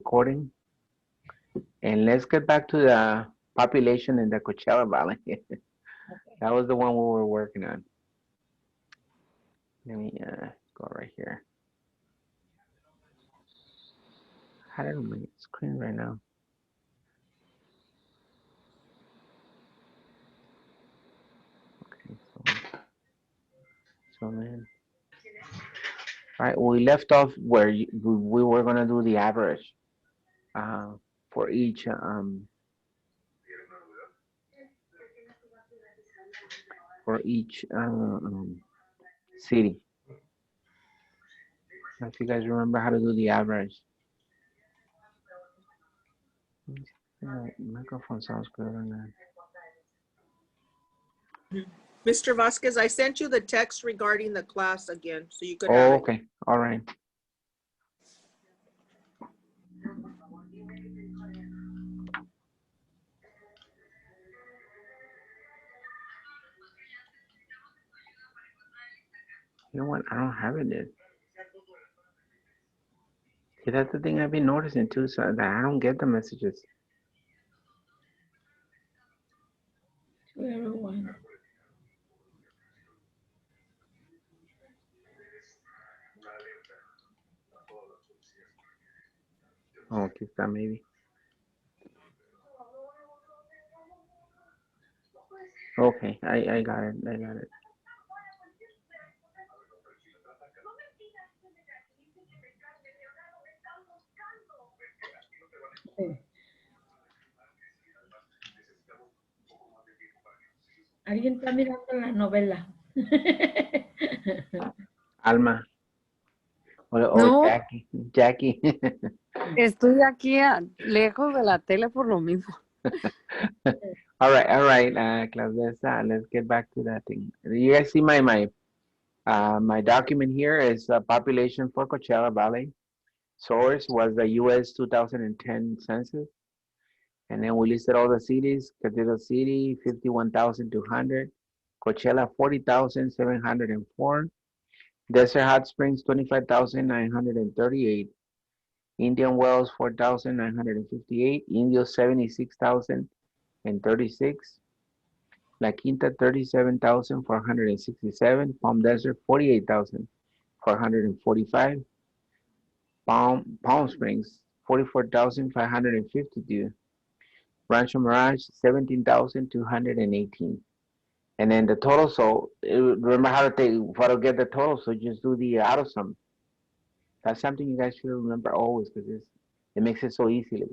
recording. And let's get back to the population in the Coachella Valley. That was the one we were working on. Let me go right here. I don't know my screen right now. Okay, so man. All right, we left off where we were gonna do the average uh, for each for each city. If you guys remember how to do the average. Microphone sounds good or not. Mr. Vasquez, I sent you the text regarding the class again, so you could have Oh, it. okay. All right. You know what? I don't have it yet. See, that's the thing I've been noticing too, so that I don't get the messages. To everyone. Oh, aquí está, maybe. Okay, I got it. I got it. Alguien está mirando la novela. Alma. O No, Jackie. Jackie. estoy aquí lejos de la tele por lo mismo. All right, class. Let's get back to that thing. You guys see my document here is population for Coachella Valley. Source was the U.S. 2010 census, and then we listed all the cities. Cathedral City 51,200, Coachella 40,704, Desert Hot Springs 25,938, Indian Wells 4,958, Indio 76,036, La Quinta 37,467, Palm Desert 48,445, Palm Springs 44,552, Rancho Mirage 17,218. And then the total, so remember how to get the total, so just do the auto sum. That's something you guys should remember always because it makes it so easy.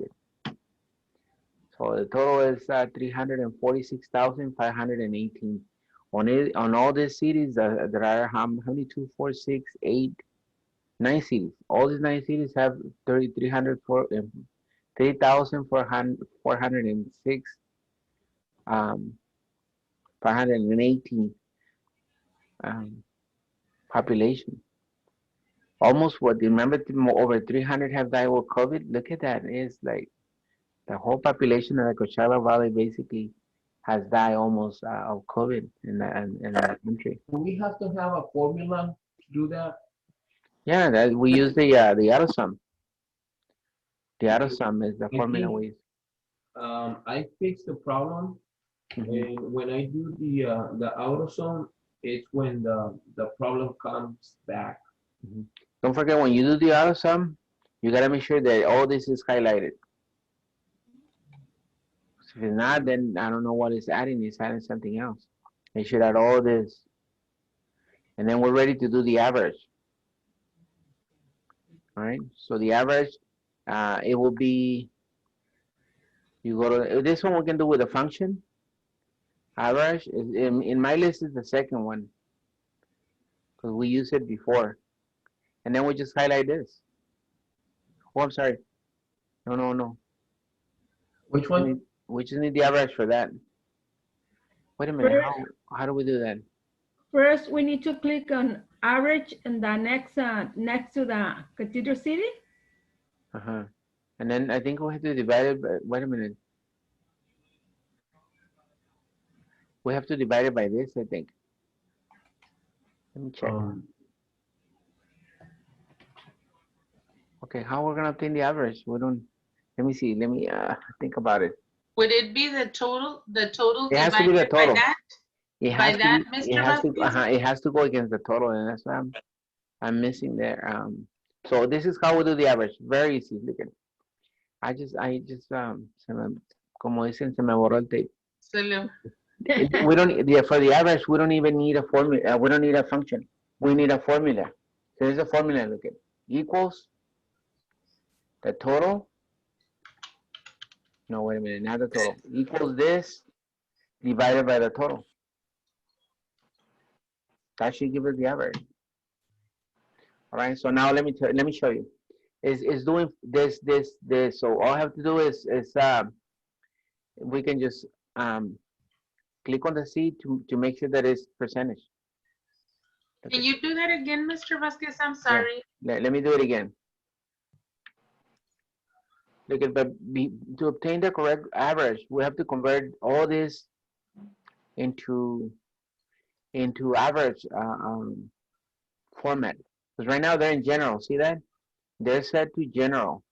So the total is 346,518. On all these cities, there are how many? 2, 4, 6, 8, 9 cities. All these 9 cities have 3,406, 518 population. Almost what? Remember, over 300 have died with COVID. Look at that. It's like the whole population of the Coachella Valley basically has died almost of COVID in the country. Do we have to have a formula to do that? Yeah, that we use the auto sum. The auto sum is the formula we use. I fixed the problem, and when I do the auto sum, it's when the problem comes back. Don't forget when you do the auto sum, you gotta make sure that all this is highlighted. If it's not, then I don't know what it's adding. It's adding something else. It should add all this, and then we're ready to do the average. All right. So the average, it will be. You go to this one. We can do with a function. Average is in my list is the second one because we used it before, and then we just highlight this. Oh, I'm sorry. No. Which one? We just need the average for that. Wait a minute. How do we do that? First, we need to click on average and the next to the Cathedral City. And then I think we have to divide it by, wait a minute. We have to divide it by this, I think. Let me check. Okay, how we're gonna obtain the average? We don't, let me see, let me think about it. Would it be the total It has to be the divided by total. that? It By has to that, be, Mr. Vasquez? it has to go against the total, and that's what I'm missing there. So this is how we do the average. Very easy. Look at it. I just, como dicen, se me borró el tape. We don't, yeah, for the average, we don't even need a formula. We don't need a function. We need a formula. So there's a formula. Look at it. Equals the total. No, wait a minute, not the total. Equals this divided by the total. That should give us the average. All right. So now let me show you. Is doing this. So all I have to do is we can just click on the C to make sure that it's percentage. Can you do that again, Mr. Vasquez? I'm sorry. Let me do it again. Look at to obtain the correct average, we have to convert all this into average format. Because right now they're in general. See that? They're set to general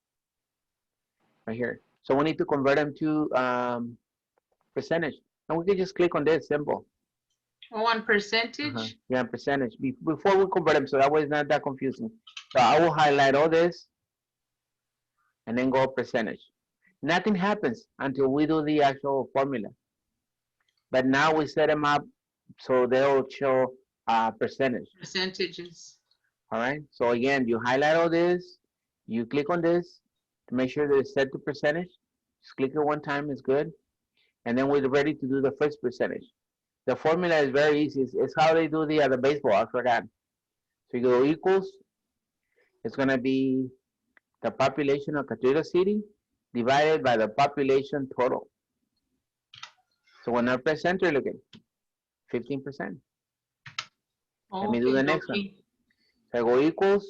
right here. So we need to convert them to percentage. And we can just click on this, simple. Oh, on percentage? Yeah, percentage. Before we convert them, so that way it's not that confusing. So I will highlight all this and then go percentage. Nothing happens until we do the actual formula. But now we set them up so they'll show percentage. Percentages. All right. So again, you highlight all this, you click on this to make sure that it's set to percentage. Just click it one time, it's good. And then we're ready to do the first percentage. The formula is very easy. It's how they do the baseball. I forgot. So you go equals. It's gonna be the population of Cathedral City divided by the population total. So when I press enter, look at 15%. Let me do the next one. So I go equals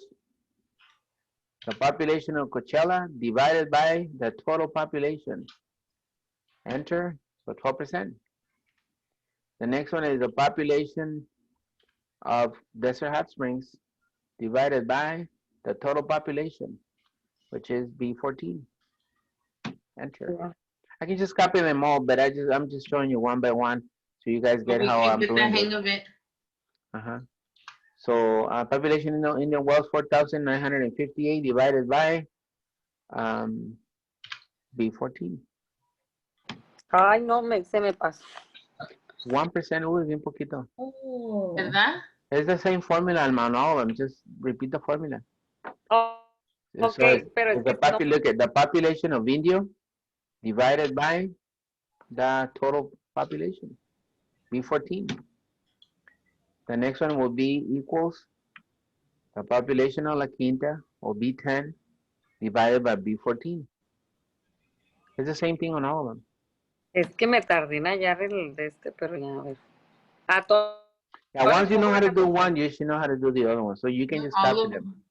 the population of Coachella divided by the total population. Enter, so 12%. The next one is the population of Desert Hot Springs divided by the total population, which is B14. Enter. Yeah. I can just copy them all, but I'm just showing you one by one so you guys get how I'm doing it. We can get the hang of it. So population in Indian Wells 4,958 divided by B14. Ay, no, se me pasó. 1%, uy, bien poquito. Oh. ¿Verdad? It's the same formula, hermano, all of them. Just repeat the formula. Oh, okay, so pero look at the population of India divided by the total population, B14. The next one will be equals the population of La Quinta, or B10, divided by B14. It's the same thing on all of them. Es que me tardé en hallar el de este, pero ya a ver. Yeah, once you know how to do one, you should know how to do the other one. So you can just copy them.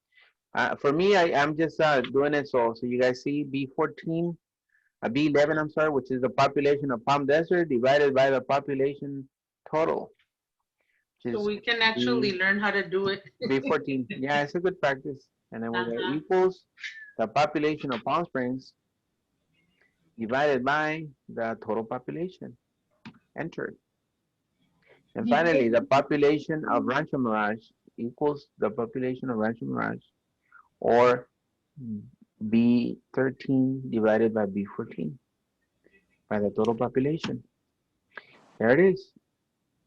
For me, I'm just doing it so you guys see B14, B11, I'm sorry, which is the population of Palm Desert divided by the population total. So we can actually learn how to do it. B14. Yeah, it's a good practice. And then we got equals the population of Palm Springs divided by the total population. Enter. And finally, the population of Rancho Mirage equals the population of Rancho Mirage, or B13 divided by B14 by the total population. There it is.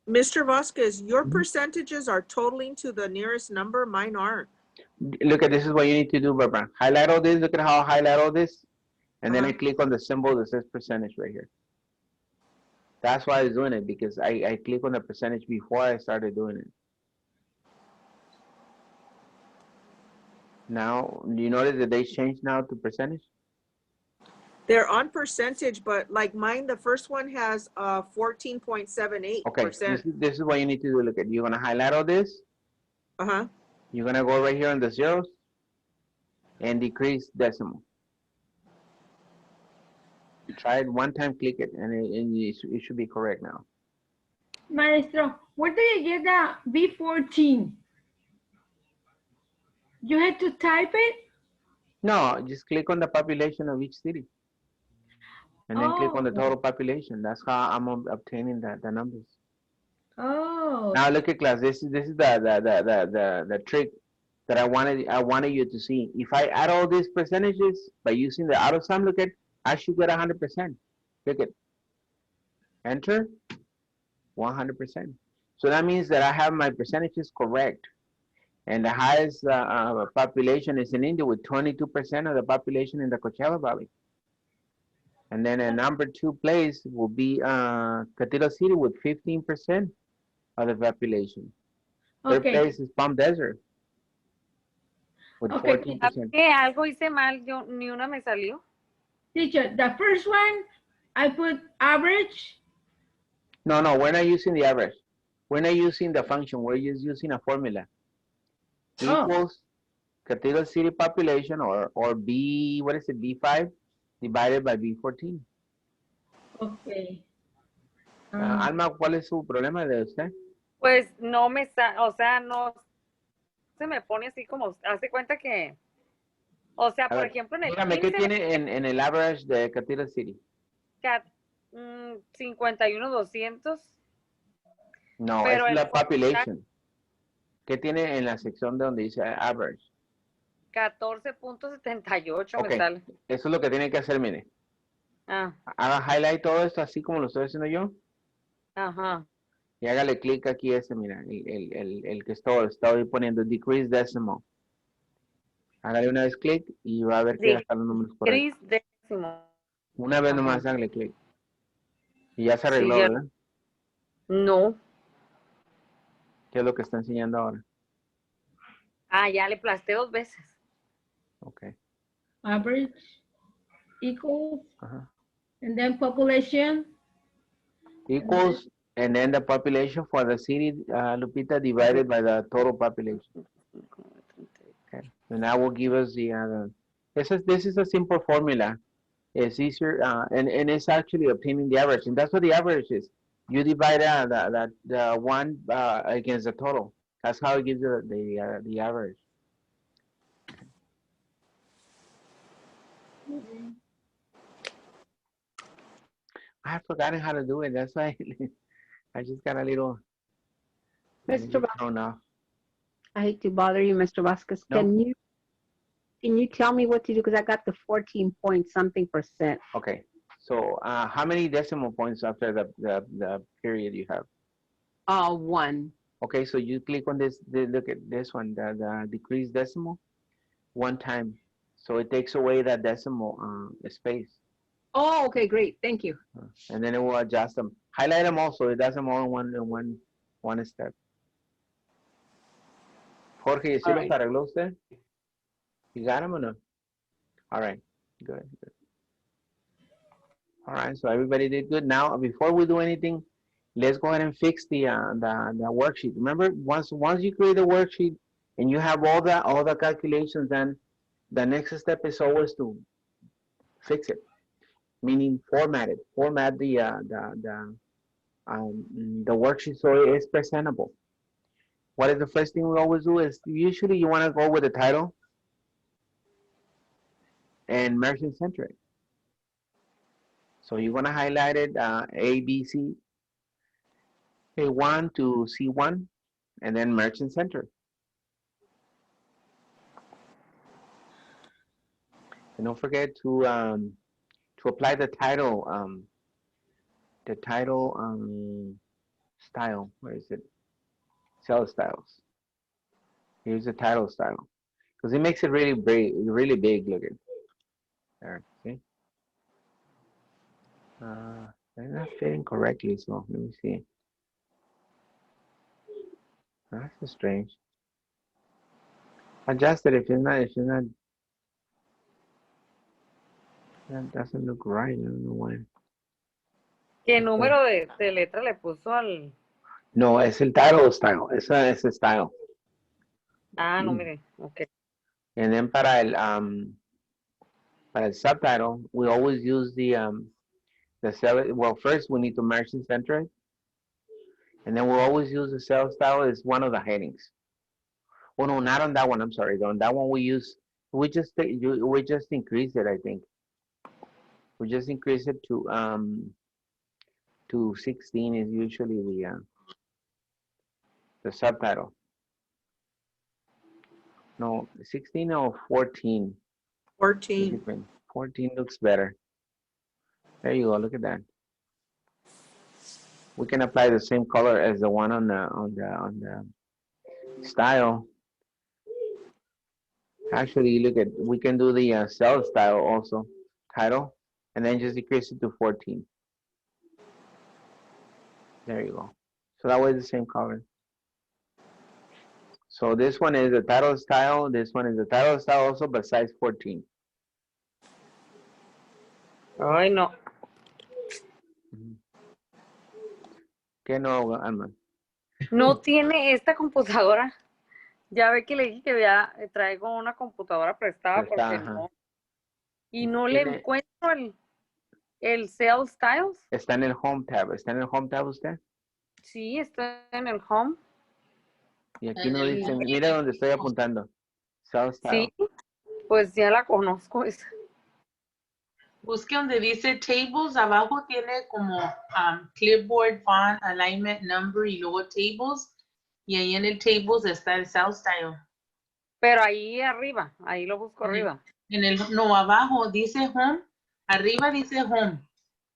Mr. Vasquez, your percentages are totaling to the nearest number. Mine aren't. Look at this is what you need to do, Barbara. Highlight all this. Look at how I highlight all this. And then I click on the symbol that says percentage right here. That's why I was doing it, because I click on the percentage before I started doing it. Now, do you notice that they changed now to percentage? They're on percentage, but like mine, the first one has 14.78%. Okay, this is what you need to do. Look at, you're gonna highlight all this. You're gonna go right here on the zeros and decrease decimal. Try it one time, click it, and it should be correct now. Maestro, where do you get the B14? You had to type it? No, just click on the population of each city, and then click on the Oh, total population. That's how I'm obtaining the numbers. oh, Now look at class. This is the trick that I wanted you to see. If I add all these percentages by using the auto sum, look at, I should get 100%. Look at, enter, 100%. So that means that I have my percentages correct. And the highest population is in India with 22% of the population in the Coachella Valley. And then a number two place will be Cathedral City with 15% of the population. Third okay, place is Palm Desert with okay. 14%. ¿Qué? Algo hice mal, yo ni una me salió. Teacher, the first one, I put average. No, we're not using the average. We're not using the function. We're just using a formula. Oh, Equals Cathedral City population or B, what is it, B5 divided by B14. okay. Alma, ¿cuál es su problema de usted? Pues no me o sea, no se me pone así como, hace cuenta que, o sea, A por ver, ejemplo, en el dígame, ¿qué 15, tiene en el average de Cathedral City? 51,200, No, es pero el la population. ¿Qué tiene en la sección de donde dice average? 14,78 Ok, me sale. eso es lo que tiene que hacer, mire. Ah, Haga highlight todo esto así como lo estoy haciendo yo ajá. y hágale clic aquí ese, mira, el que estoy poniendo decrease decimal. Hágale una vez clic y va a ver que ya están los números correctos. Decrease décimo. Una vez Ajá. nomás hágale clic. Y ya se Sí, arregló, ya. ¿verdad? No. ¿Qué es lo que está enseñando ahora? Ah, ya le aplasté 2 veces. Ok. Average equals, Ajá. and then population. Equals, and then the population for the city, Lupita, divided by the total population. Okay. And that will give us the other. This is a simple formula. It's easier, and it's actually obtaining the average, and that's what the average is. You divide the one against the total. That's how it gives you the average. I have forgotten how to do it. That's why I just got a little Mr. thrown off. I hate to bother you, Mr. Vasquez. No. Can you tell me what to do? Because I got the 14 point something percent. Okay. So how many decimal points after the period you have? 1. Okay, so you click on this, look at this one, the decreased decimal, one time. So it takes away that decimal space. Oh, okay, great. Thank you. And then it will adjust them. Highlight them all so it does them all in one step. Jorge, ¿sí los arregló usted? You got them or no? All right, good. All right, so everybody did good. Now, before we do anything, let's go ahead and fix the worksheet. Remember, once you create the worksheet and you have all the calculations, then the next step is always to fix it, meaning format it. Format the worksheet so it's presentable. What is the first thing we always do is usually you want to go with the title and merge and center it. So you're going to highlight it A, B, C, A1 to C1, and then merge and center. And don't forget to apply the title style. Where is it? Cell styles. Here's the title style because it makes it really big. Look at there. See? They're not fitting correctly, so let me see. That's so strange. Adjust it if it's not. That doesn't look right. I don't know why. ¿Qué número de letra le puso al...? No, es el title style. Ese style. Ah, no, mire. Okay. And then para el subtitle, we always use the cell. Well, first we need to merge and center it, and then we'll always use the cell style as one of the headings. Oh no, not on that one. I'm sorry. On that one we use We just increase it, I think. We just increase it to 16 is usually the subtitle. No, 16 or 14. 14. 14 looks better. There you go. Look at that. We can apply the same color as the one on the style. Actually, look at, we can do the cell style also, title, and then just decrease it to 14. There you go. So that way it's the same color. So this one is the title style. This one is the title style also, but size 14. Ay, no. ¿Qué no, Alma? No tiene esta computadora. Ya ve que le dije que ya traigo una computadora prestada porque Ajá. no. Y no le Tiene- encuentro el Cell Styles. Está en el Home tab. ¿Está en el Home tab usted? Sí, está en el Home. Y aquí no dice, mira donde estoy apuntando. Cell style. Sí, pues ya la conozco esa. Busque donde dice tables, abajo tiene como clipboard, font, alignment, number y luego tables. Y ahí en el tables está el South Style. Pero ahí arriba, ahí lo busco En el- arriba. No, abajo dice home, arriba dice home.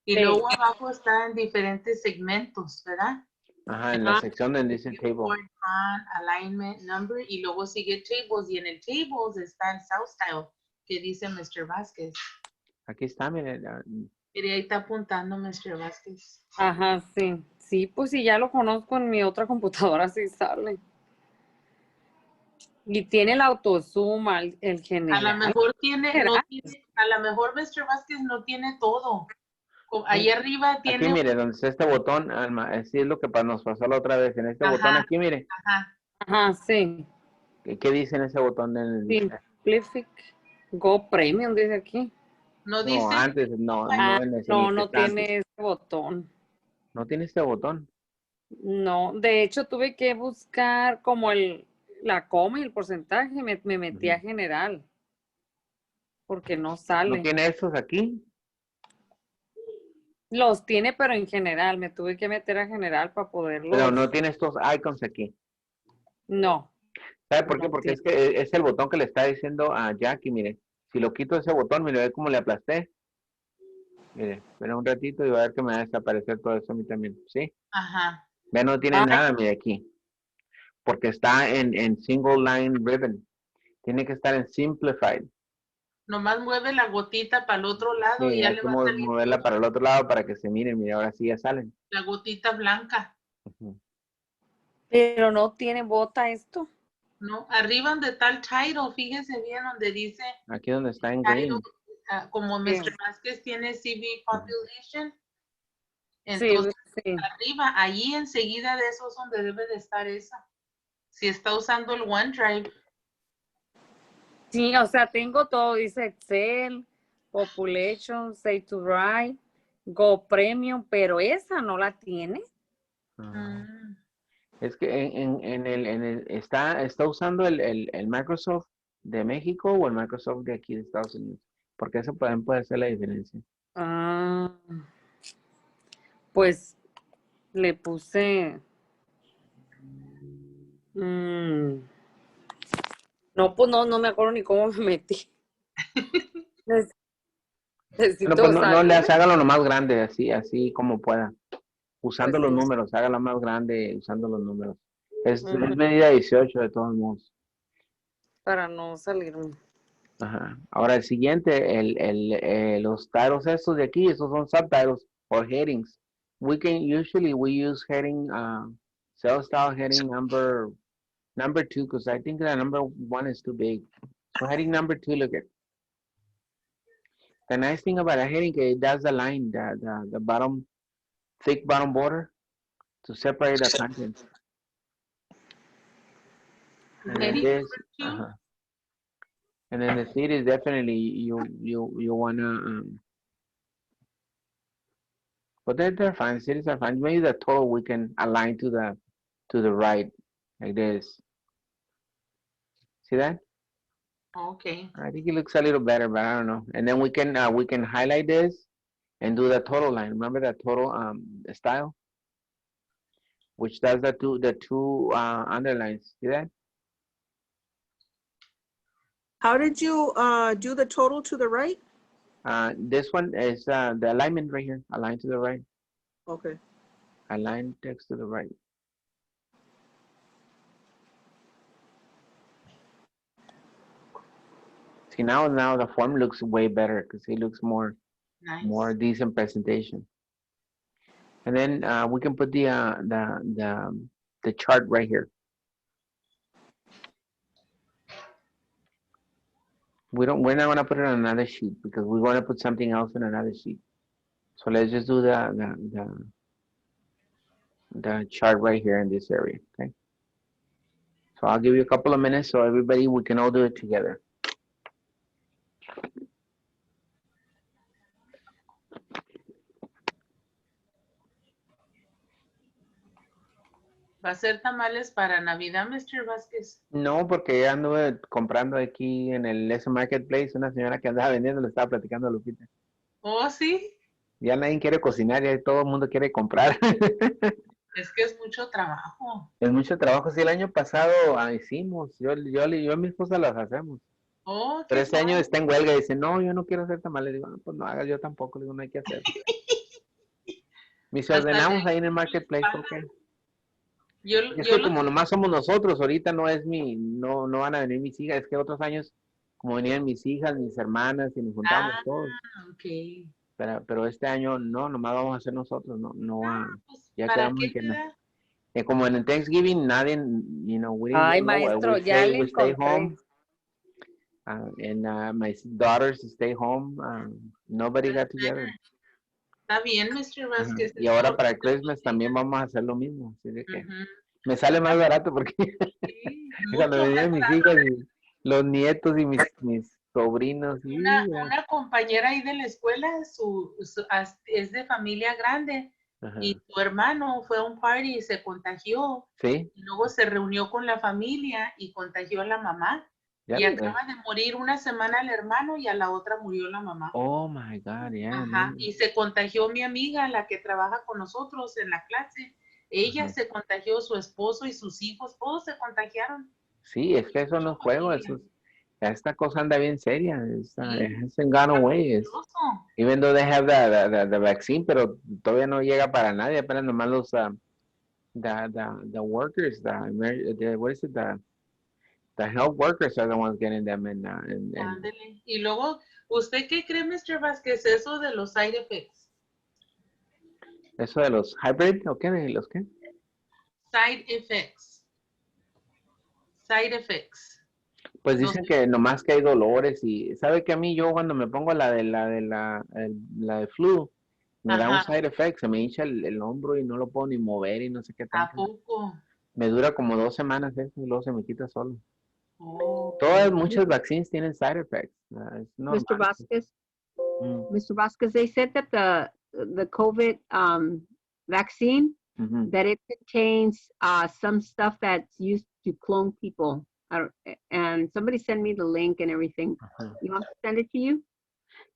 Y Sí. luego abajo está en diferentes segmentos, ¿verdad? Ajá, en la Ah. sección donde dice table. Clipboard, font, alignment, number y luego sigue tables. Y en el tables está el South Style que dice Mr. Vasquez. Aquí está, mire. Mire, ahí está apuntando Mr. Vasquez. Ajá, sí. Sí, pues sí, ya lo conozco en mi otra computadora, sí sale. Y tiene el autozoom, el A general. lo mejor tiene, no ¿Será? tiene, a lo mejor Mr. Vázquez no tiene todo. Ahí arriba Aquí, tiene, mire, donde está este botón, Alma, así es lo que nos pasó la otra vez. En este Ajá. botón aquí, mire. ajá, Ajá, sí. ¿Qué dice en ese botón? Simplific Go Premium, dice aquí. no No, dice, antes, no, Ah, no en ese. no, el que no está antes. tiene ese botón. No tiene este botón. No, de hecho tuve que buscar como la coma y el porcentaje, me metí a general. Porque no sale. ¿No tiene estos aquí? Los tiene, pero en general. Me tuve que meter a general para poderlos. Pero no tiene estos icons aquí. No. ¿Sabe por qué? No Porque es que es el botón que le está diciendo a Jackie, mire. Si lo quito ese botón, mire, ve cómo le aplasté. Mire, espera un ratito y va a ver que me va a desaparecer todo eso a mí también. ¿Sí? ajá, Ve, no tiene nada, mire, aquí. Porque está en single line ribbon. Tiene que estar en simplified. nomás mueve la gotita para el otro lado y Sí, ya hay le que va a salir moverla para el otro lado para que se miren. Mire, ahora sí ya salen. la gotita blanca, Ujú. Pero no tiene bota esto. ¿no? Arriba donde está el title, fíjese bien donde dice Aquí donde está en title, green. como Sí. Mr. Vázquez tiene CV population, Sí, entonces sí. arriba, allí enseguida de eso es donde debe de estar esa. Si está usando el OneDrive, Sí, o sea, tengo todo. Dice Excel, Population, Say to Write, Go Premium, pero esa no la tiene. Ah. Es que está usando el Microsoft de México o el Microsoft de aquí de Estados Unidos. Porque eso puede ser la diferencia. Ah, pues le puse. No, pues no me acuerdo ni cómo me metí. Bueno, Necesito pues no le salir. hágalo lo más grande, así como pueda. Usando Pues los sí. números, hágalo más grande usando los números. Es Ujú. medida 18 de todos modos. Para no salirme. Ajá. Ahora el siguiente, los titles estos de aquí, esos son subtitles or headings. We use heading, sales style heading number 2 because I think that number 1 is too big. So heading number 2, look at. The nice thing about a heading, it does the line, the bottom, thick bottom border to separate the content. And then heading this, number 2, and then the seat is definitely you wanna but they're fine. Cities are fine. Maybe the total we can align to the right like this. See that? Okay. I think it looks a little better, but I don't know. And then we can highlight this and do the total line. Remember that total style, which does the two underlines. See that? How did you do the total to the right? This one is the alignment right here. Align to the right. Okay. Align text to the right. See now the form looks way better because it looks more Nice. decent presentation. And then we can put the chart right here. We're not gonna put it on another sheet because we want to put something else in another sheet. So let's just do the chart right here in this area. Okay. So I'll give you a couple of minutes so everybody we can all do it together. ¿Va a ser tamales para Navidad, Mr. Vasquez? No, porque ya anduve comprando aquí en el S Marketplace, una señora que andaba vendiendo, le estaba platicando a Lupita. Oh, sí. Ya nadie quiere cocinar, ya todo el mundo quiere comprar. Es que es mucho trabajo. Es mucho trabajo. Sí, el año pasado hicimos, yo y mi esposa las hacemos. Oh, Pero qué este año suave. está en huelga y dice, no, yo no quiero hacer tamales. Digo, "No, pues no hagas, yo tampoco, digo, no hay que hacer. Me dice, Hasta ordenamos ahí en el le marketplace, pagan. ok. Yo, Y es yo que lo... como nomás somos nosotros, ahorita no van a venir mis hijas, es que otros años, como venían mis hijas, mis hermanas, y nos juntamos Ah, todos. ok. Pero este año no, nomás vamos a hacer nosotros, Pues, ya ¿para quedamos qué, en que no. verdad? Como en el Thanksgiving, nadie, we didn't Ay, go nowhere. maestro, ya le We stay home. encontré. And my daughters stay home. Nobody got together. Está bien, Mr. Ajá. Vasquez. Y ahora para Christmas también vamos a hacer lo mismo. Así de que Ujú. me sale más barato porque Sí, cuando mucho más venían mis barato. hijas y los nietos y mis sobrinos. Una compañera ahí de la escuela, es de familia grande Ajá. y su hermano fue a un party y se contagió. Sí, Y luego se reunió con la familia y contagió a la mamá. ya Y ves. acaba de morir una semana el hermano y a la otra murió la mamá. Oh my God, yeah. Ajá. No. Y se contagió mi amiga, la que trabaja con nosotros en la clase. Ella Ajá. se contagió, su esposo y sus hijos, todos se contagiaron. Sí, es que eso no es juego, Familia. esta cosa anda bien seria. Sí. It hasn't gone away. Peligroso. Even though they have the vaccine, pero todavía no llega para nadie, apenas nomás los the workers, what is it, the health workers are the ones getting them and Ándele. Y luego, ¿usted qué cree, Mr. Vázquez, eso de los side effects? eso de los hybrid, ¿o qué? ¿De los qué? Side effects. Side effects. Pues No dicen sé. que nomás que hay dolores y sabe que a mí yo cuando me pongo la de flu me da un Ajá. side effect, se me hincha el hombro y no lo puedo ni mover y no sé qué ¿A tanto. poco? Me dura como 2 semanas eso y luego se me quita solo. Oh, Muchas vaccines tienen side effects. Es normal. Mr. Vasquez, Mm, Mr. Vasquez, they said that the COVID vaccine, mhm. that it contains some stuff that's used to clone people. And somebody sent me the link and everything. Uh-huh. You want me to send it to you?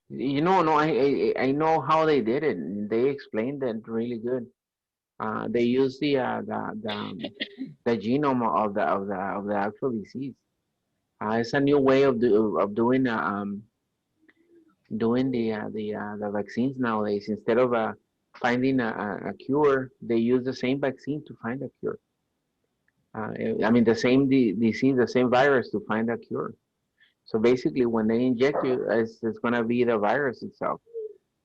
No, I know how they did it. They explained it really good. They use the genome of the actual disease. It's a new way of doing the vaccines nowadays. Instead of finding a cure, they use the same vaccine to find a cure. I mean, the same disease, the same virus to find a cure. So basically, when they inject you, it's going to be the virus itself,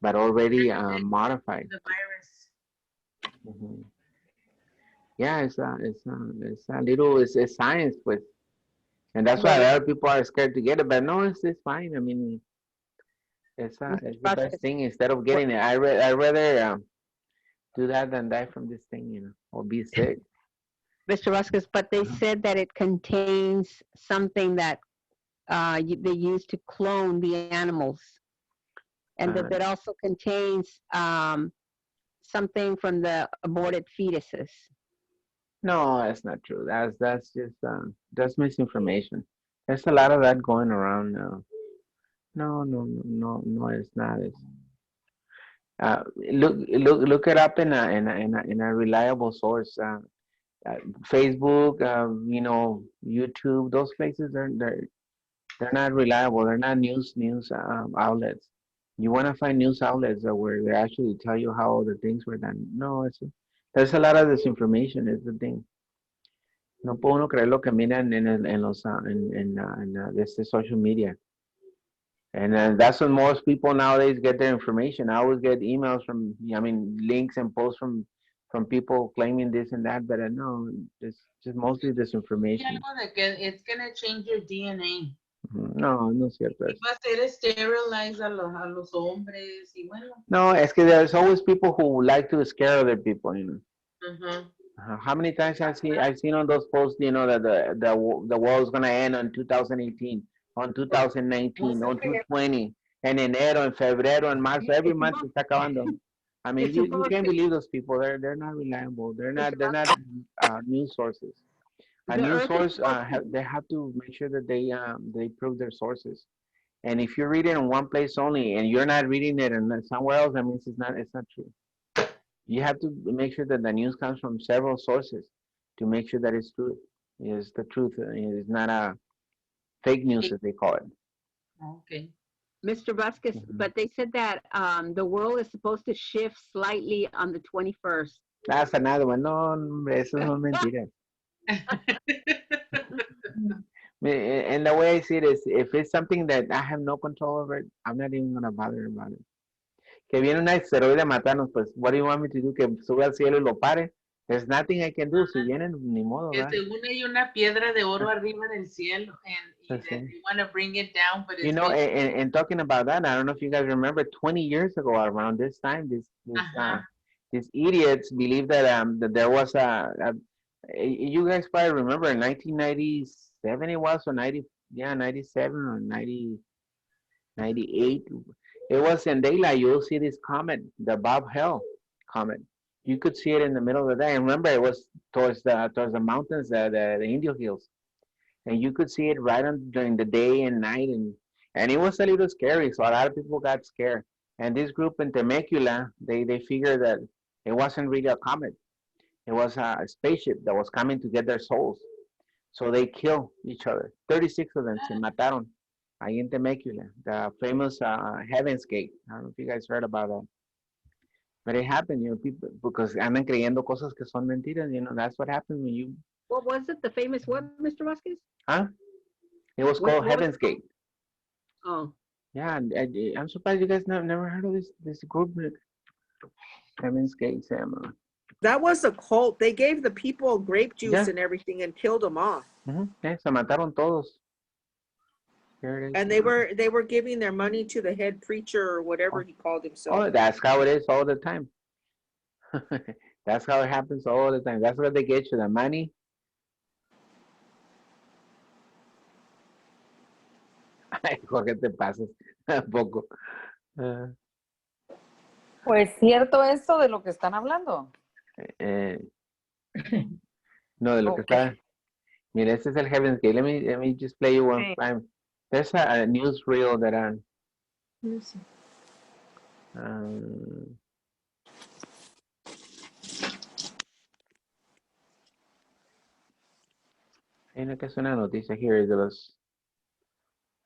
but already modified. the virus. Mhm. Yeah, it's science, but and that's why a lot of people are scared to get it. But no, it's fine. I mean, it's the best thing instead of getting it. I rather do that than die from this thing, or be sick. Mr. Vasquez, but they said that it contains something that they use to clone the animals. And that also contains something from the aborted fetuses. No, that's not true. That's just that's misinformation. There's a lot of that going around now. No, no, no, no, no, it's not. It's, look it up in a reliable source. Facebook, YouTube, those places they're not reliable. They're not news outlets. You want to find news outlets that where they actually tell you how the things were done. No, there's a lot of disinformation. Is the thing. No puede uno creer lo que miran en los este social media. And that's when most people nowadays get their information. I always get emails from, I mean, links and posts from people claiming this and that, but no, it's just mostly Y disinformation. algo de que it's gonna change your DNA. No, no es cierto Y eso. va a hacer sterilize a los hombres y bueno. No, es que there's always people who like to scare other people, you know. Ujú. How many times I've seen on those posts, you know, that the world's gonna end on 2018, on 2019, on 220, en enero, en febrero, en marzo, every month se está acabando. I mean, you can't believe those people. They're not reliable. They're not news sources. A The news earth is source, they have to make sure that they prove their sources. And if you read it in one place only, and you're not reading it in somewhere else, that means it's not true. You have to make sure that the news comes from several sources to make sure that it's true. It's the truth. It's not a fake news, as they call it. Okay. Mr. Vasquez, but they said that the world is supposed to shift slightly on the 21st. That's another one. No, hombre, eso son mentiras. And the way I see it is, if it's something that I have no control over it, I'm not even gonna bother about it. Que viene un asteroide a matarnos, pues, what do you want me to do? Que sube al cielo y lo pare. There's nothing I can do. Si vienen, ni modo, Que ¿verdad? según hay una piedra de oro arriba en el cielo and that they want to bring it down, but it's You know, and talking about that, I don't know if you guys remember, 20 years ago, around this time, these idiots believed that there was you guys probably remember in 1997 it was, or 97 or 90, 98. It was in daylight. You'll see this comet, the Bob Hell comet. You could see it in the middle of the day. And remember, it was towards the mountains, the Indio Hills, and you could see it right on during the day and night, and it was a little scary. So a lot of people got scared. And this group in Temecula, they figured that it wasn't really a comet. It was a spaceship that was coming to get their souls. So they killed each other. 36 of them se mataron ahí en Temecula, the famous Heaven's Gate. I don't know if you guys heard about that. But it happened, you know, people, because andan creyendo cosas que son mentiras, you know, that's what happens when you, What was it? The famous what, Mr. Vasquez? huh? It was called Heaven's Gate. Oh, Yeah, and I'm surprised you guys never heard of this group, Heaven's Gate, Sam. That was a cult. They gave the people grape juice Yeah. and everything and killed them off. Yeah, se mataron todos. Here it is. And they were giving their money to the head preacher or whatever he called himself. Oh, that's how it is all the time. That's how it happens all the time. That's what they get you, the money. Ay, Jorge, te pasas un poco. Pues cierto esto de lo que están hablando. No, de lo que Okay. está. Mira, este es el Heaven's Gate. Let me just play you one Sí. time. There's a newsreel that hay una que es una noticia here de los.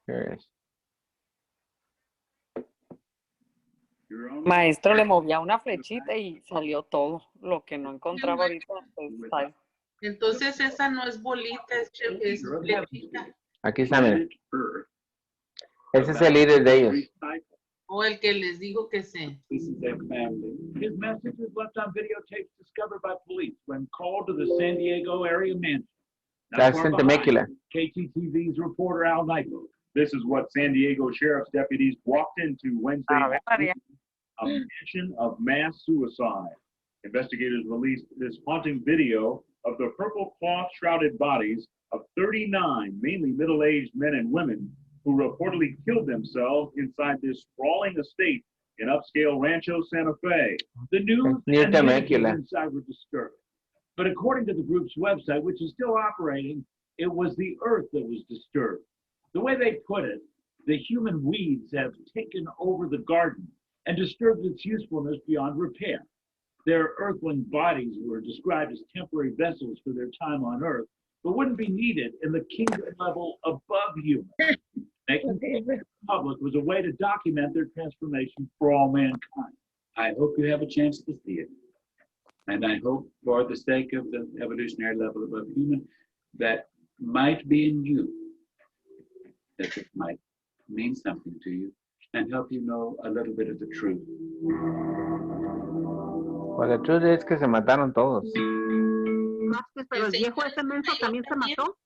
Here it is. Maestro le movía una flechita y salió todo lo que no encontraba ahorita. Pues, está. Entonces esa no es bolita, es flechita. Aquí está, mira. Ese es el líder de ellos. O el que les digo que sé. This is their family. His message was left on videotapes discovered by police when called to the San Diego area mansion. Not That's far in behind Temecula. KTTV's reporter Al Nyko. This is what San Diego Sheriff's deputies walked into Wednesday Ave María. afternoon, a mansion of mass suicide. Investigators released this haunting video of the purple cloth-shrouded bodies of 39 mainly middle-aged men and women who reportedly killed themselves inside this sprawling estate in upscale Rancho Santa Fe. The news Near and the images Temecula. inside were disturbing. But according to the group's website, which is still operating, it was the earth that was disturbed. The way they put it, the human weeds have taken over the garden and disturbed its usefulness beyond repair. Their earthling bodies were described as temporary vessels for their time on earth, but wouldn't be needed in the kingdom level above human. Making it public was a way to document their transformation for all mankind. I hope you have a chance to see it. And I hope for the sake of the evolutionary level above human, that might be in you, that it might mean something to you and help you know a little bit of the truth. Well, the truth is que se mataron todos. Vázquez, pero el viejo ese menso también se mató.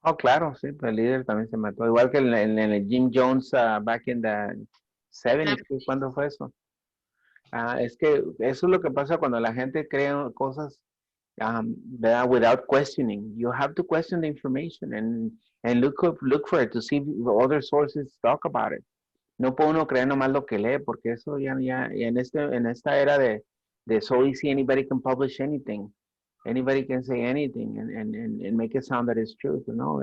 Oh, claro, sí, pues el líder también se mató. Igual que en el Jim Jones back in the 70s, ¿cuándo fue eso? Es que eso es lo que pasa cuando la gente crea cosas without questioning. You have to question the information and look for it to see other sources talk about it. No puede uno creer nomás lo que lee, porque eso ya en esta era de so easy, anybody can publish anything. Anybody can say anything and make it sound that it's true. No,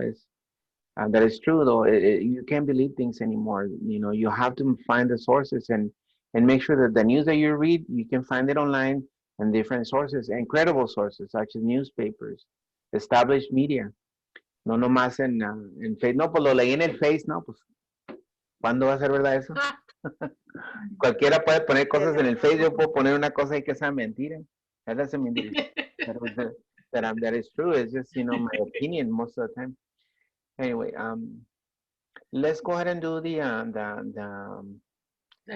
that is true though. You can't believe things anymore. You know, you have to find the sources and make sure that the news that you read, you can find it online and different sources, and credible sources such as newspapers, established media. No nomás en Facebook. No, pues lo leí en el Face, no, pues ¿cuándo va a ser verdad eso? Cualquiera puede poner cosas en el Facebook. Yo puedo poner una cosa y que sea mentira. That doesn't mean that is true. It's just, you know, my opinion most of the time. Anyway, let's go ahead and do the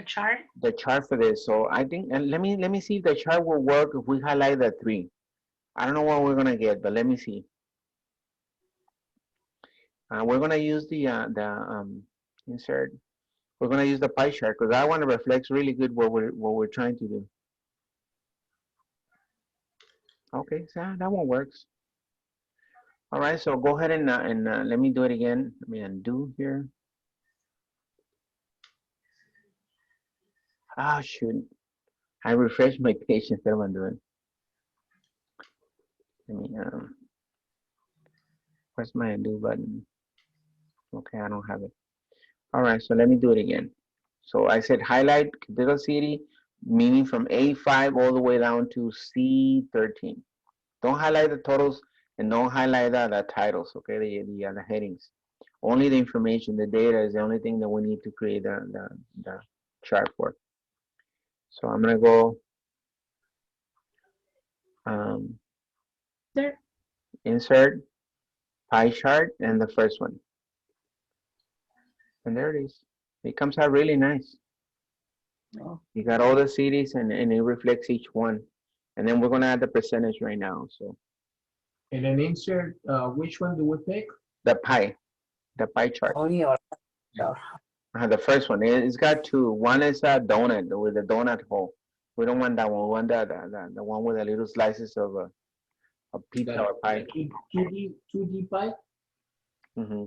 chart. The chart for this. So I think, and let me see if the chart will work if we highlight the 3. I don't know what we're gonna get, but let me see. We're gonna use the insert. We're gonna use the pie chart because that one reflects really good what we're trying to do. Okay, so that one works. All right, so go ahead and let me do it again. Let me undo here. Ah, shoot. I refreshed my page instead of undoing. Let me, where's my undo button? Okay, I don't have it. All right, so let me do it again. So I said highlight capital city, meaning from A5 all the way down to C13. Don't highlight the totals and don't highlight the titles, okay, the headings. Only the information, the data is the only thing that we need to create the chart for. So I'm gonna go insert pie chart and the first one. And there it is. It comes out really nice. Oh. You got all the cities and it reflects each one. And then we're gonna add the percentage right now. So. And then insert, which one do we pick? The pie chart. Oh, yeah. The first one. It's got 2. One is a donut with a donut hole. We don't want that one. We want the one with the little slices of a pizza or pie. 2D pie. Mm-hmm.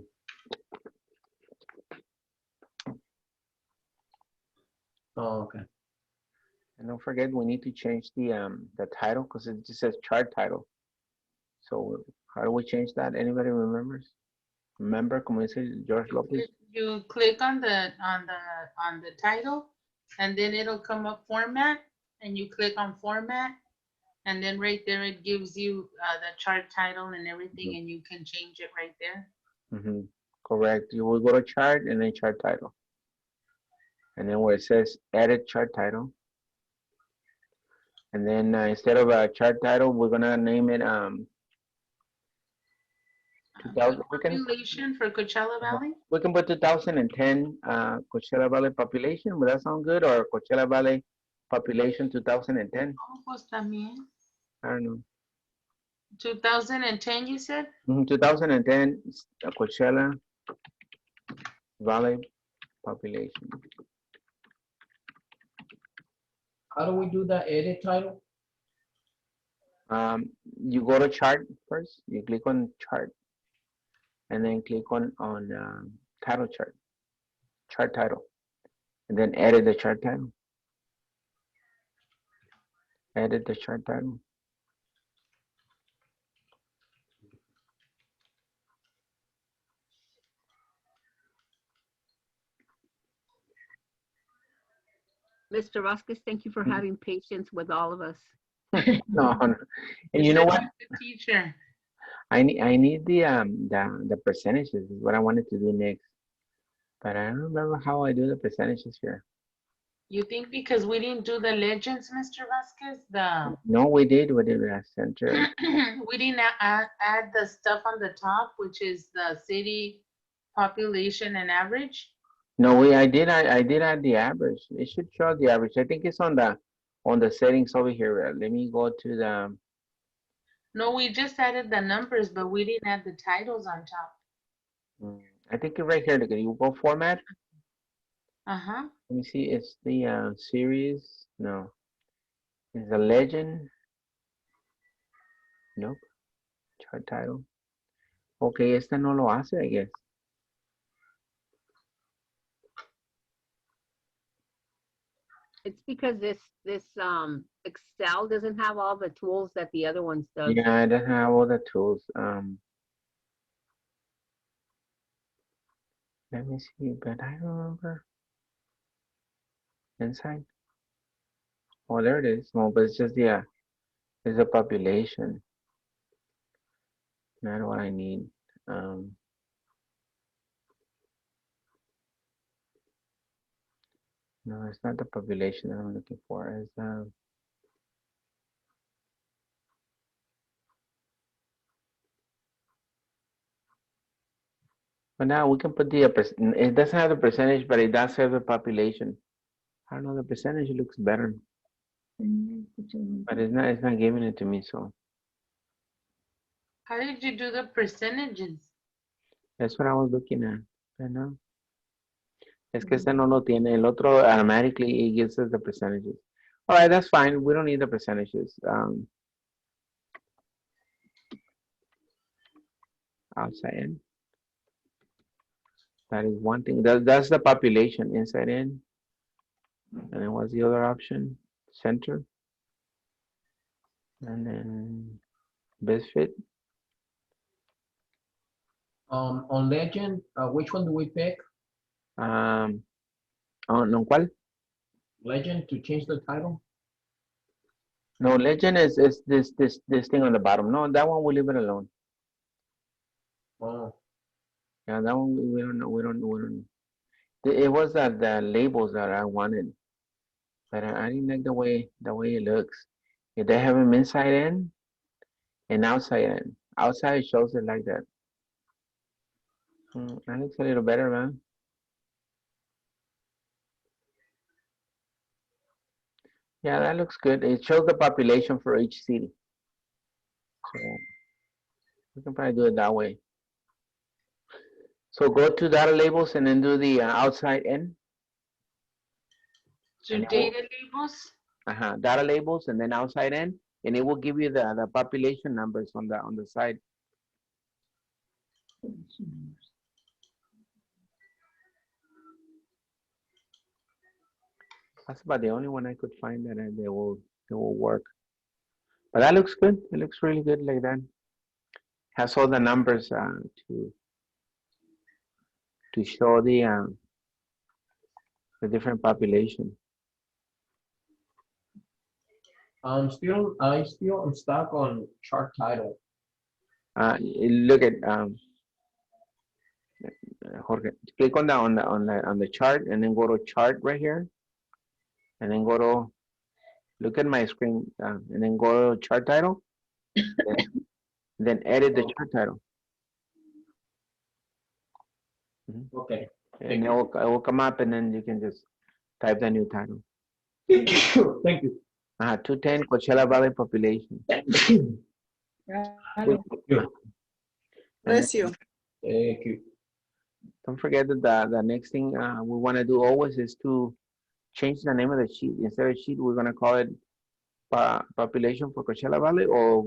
Oh, okay. And don't forget, we need to change the title because it just says chart title. So how do we change that? Anybody remembers? Remember, como dice George Lopez? You click on the title, and then it'll come up format, and you click on format, and then right there it gives you the chart title and everything, mm-hmm. And you can change it right there. Mm-hmm. Correct. You will go to chart and then chart title. And then where it says edit chart title. And then instead of a chart title, we're gonna name it 2000. Population for Coachella Valley. We can put 2010 Coachella Valley population. Would that sound good? Or Coachella Valley population 2010? Oh, pues también. I don't know. 2010, you said? 2010 Coachella Valley population. How do we do the edit title? You go to chart first. You click on chart, and then click on title chart title, and then edit the chart title. Edit the chart title. Mr. Vasquez, thank you for having patience with all of us. No, no. And You you know said what? he's the teacher. I need the percentages is what I wanted to do next. But I don't remember how I do the percentages here. You think because we didn't do the legends, Mr. Vasquez, the No, we did a center. we didn't add the stuff on the top, which is the city population and average? No, I did add the average. It should show the average. I think it's on the settings over here. Let me go to the No, we just added the numbers, but we didn't add the titles on top. I think it's right here. Look, you go format. Uh-huh. Let me see. It's the series. No, it's a legend. Nope. Chart title. Okay, esta no lo hace, I guess. It's because this Excel doesn't have all the tools that the other ones does. Yeah, it doesn't have all the tools. Let me see, but I don't remember. Inside. Oh, there it is. No, but it's just it's a population. Not what I need. No, it's not the population that I'm looking for. It's but now we can put it doesn't have the percentage, but it does have the population. I don't know, the percentage looks better, but it's not giving it to me, so How did you do the percentages? that's what I was looking at. But no. Es que este no lo tiene. El otro automatically it gives us the percentages. All right, that's fine. We don't need the percentages. Outside in. That is one thing. That's the population inside in. And then what's the other option? Center. And then best fit. On legend, which one do we pick? Oh, no, ¿cuál? Legend to change the title? No, legend is this thing on the bottom. No, that one we leave it alone. Oh, Yeah, that one we don't know. We don't. It was the labels that I wanted, but I didn't like the way it looks. If they have them inside in and outside in, outside shows it like that. That looks a little better, man. Yeah, that looks good. It shows the population for each city. So we can probably do it that way. So go to data labels and then do the outside in. To And it will- data labels? Data labels and then outside in, and it will give you the population numbers on the side. That's about the only one I could find that they will work. But that looks good. It looks really good like that. Has all the numbers to show the different population. I still am stuck on chart title. Look at Jorge. Click on the chart and then go to chart right here, and then go to look at my screen and then go to chart title, then edit the chart title. Okay. And it will come up, and then you can just type the new title. Thank you. 210 Coachella Valley population. Bless you. Thank you. Don't forget that the next thing we want to do always is to change the name of the sheet. Instead of sheet, we're going to call it population for Coachella Valley or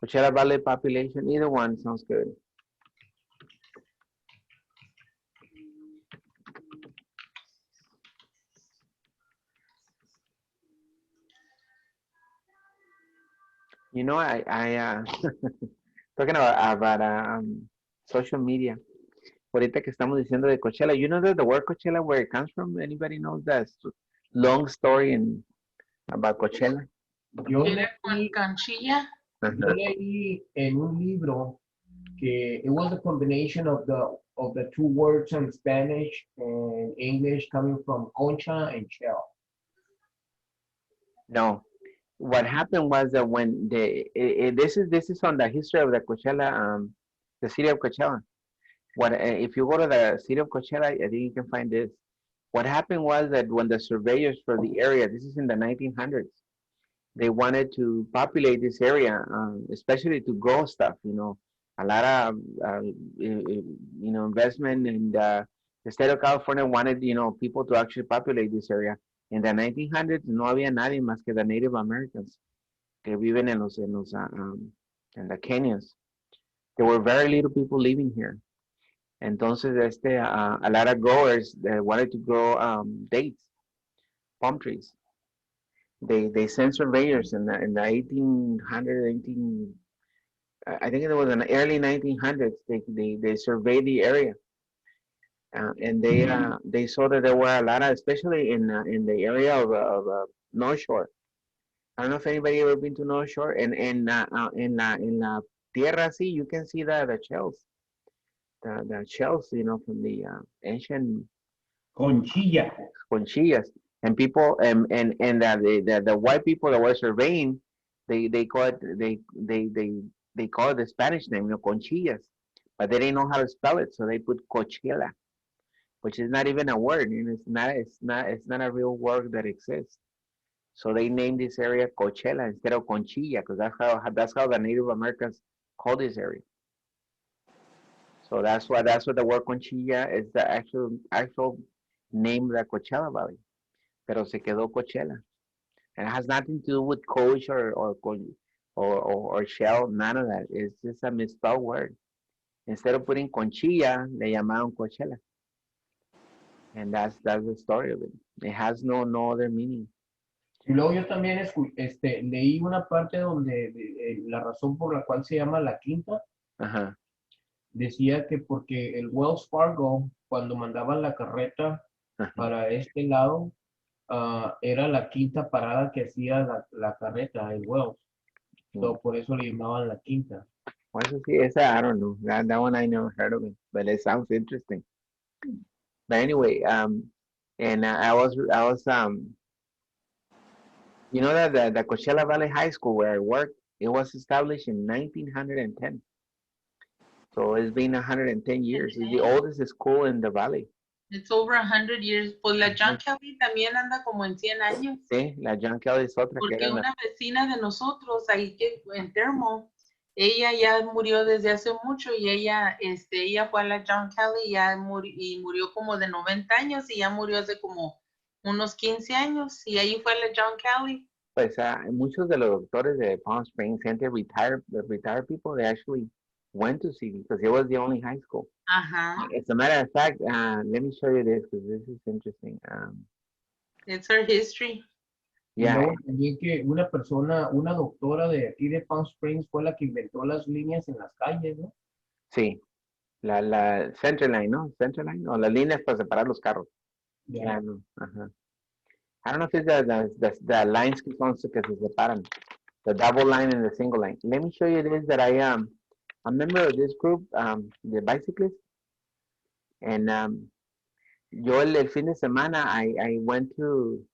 Coachella Valley population. Either one sounds good. You know, I talking about social media. Ahorita que estamos diciendo de Coachella, you know that the word Coachella, where it comes from? Anybody knows that? long story about Coachella. Yo Viene con leí, canchilla. yo leí en un libro que it was a combination of the two words in Spanish and English coming from concha and shell. No, what happened was that when this is on the history of the Coachella, the city of Coachella. What if you go to the city of Coachella, I think you can find this. What happened was that when the surveyors for the area, this is in the 1900s, they wanted to populate this area, especially to grow stuff. You know, a lot of investment, and the state of California wanted people to actually populate this area. In the 1900s, no había nadie más que the Native Americans que viven en the canyons. There were very little people living here. Entonces, a lot of growers that wanted to grow dates, palm trees. They sent surveyors in the 1800, I think it was in the early 1900s. They surveyed the area, and they saw that there were a lot of, especially in the area of North Shore. I don't know if anybody ever been to North Shore, and in la tierra, see, you can see the shells. The shells, from the ancient Conchilla. conchillas, and people, and the white people that were surveying, they call it they call it the Spanish name, conchillas, but they didn't know how to spell it, so they put Coachella, which is not even a word. It's not a real word that exists. So they named this area Coachella instead of Conchilla, because that's how the Native Americans call this area. So that's what the word Conchilla is, the actual name of the Coachella Valley. Pero se quedó Coachella. And it has nothing to do with coach or shell, none of that. It's just a misspelled word. Instead of putting Conchilla, le llamaron Coachella. And that's the story of it. It has no other meaning. Y luego yo también leí una parte donde la razón por la cual se llama La Quinta, Ajá. decía que porque el Wells Fargo, cuando mandaban la carreta Ajá. para este lado, era la quinta parada que hacía la carreta, el Wells. So, por eso le llamaban La Quinta. Well, I don't know. That one I never heard of it, but it sounds interesting. But anyway, and I was that the Coachella Valley High School where I worked, it was established in 1910. So it's been 110 years. It's the oldest school in the valley. It's over 100 years. Pues la John Kelly también anda como en 100 años. Sí, la John Kelly es otra. Porque una vecina de nosotros ahí en Termo, ella ya murió desde hace mucho y ella fue a la John Kelly y murió como de 90 años y ya murió hace como unos 15 años y ahí fue a la John Kelly. Pues muchos de los doctores de Palm Springs, gente retired people, they actually went to see because it was the only high school. As a matter of fact, let me show you this because this is interesting. It's our history. Yeah. Y luego también que una doctora de aquí de Palm Springs fue la que inventó las líneas en las calles, ¿no? Sí, la Center Line, ¿no? Center Line, o las líneas para separar los carros. Yeah. No. Ajá. I don't know if it's the lines que se separan, the double line and the single line. Let me show you this that I am a member of this group, the bicyclists, and yo el fin de semana I went to,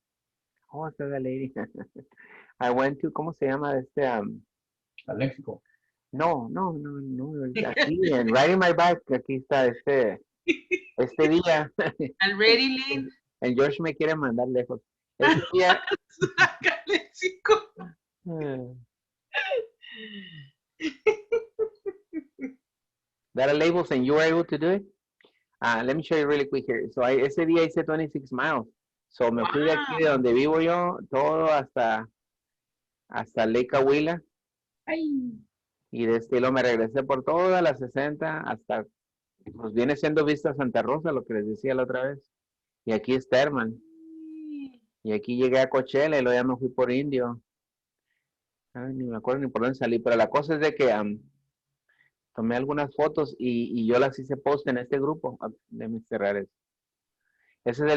oh, esta la lady, I went to, ¿cómo se llama Al Léxico. No, aquí, and riding my bike, aquí está este día. Already live. And George me quiere mandar lejos. Este día. That are labels and you were able to do it? Let me show you really quick here. So ese día hice 26 miles. So me fui de aquí de donde vivo yo, todo hasta Lake Cahuila. Y de estilo me regresé por toda la 60 hasta, pues viene siendo Vista Santa Rosa, lo que les decía la otra vez. Y aquí es Terman. Y aquí llegué a Coachella y luego ya me fui por Indio. Ay, ni me acuerdo ni por dónde salí, pero la cosa es de que tomé algunas fotos y yo las hice post en este grupo de mis terrares. Ese es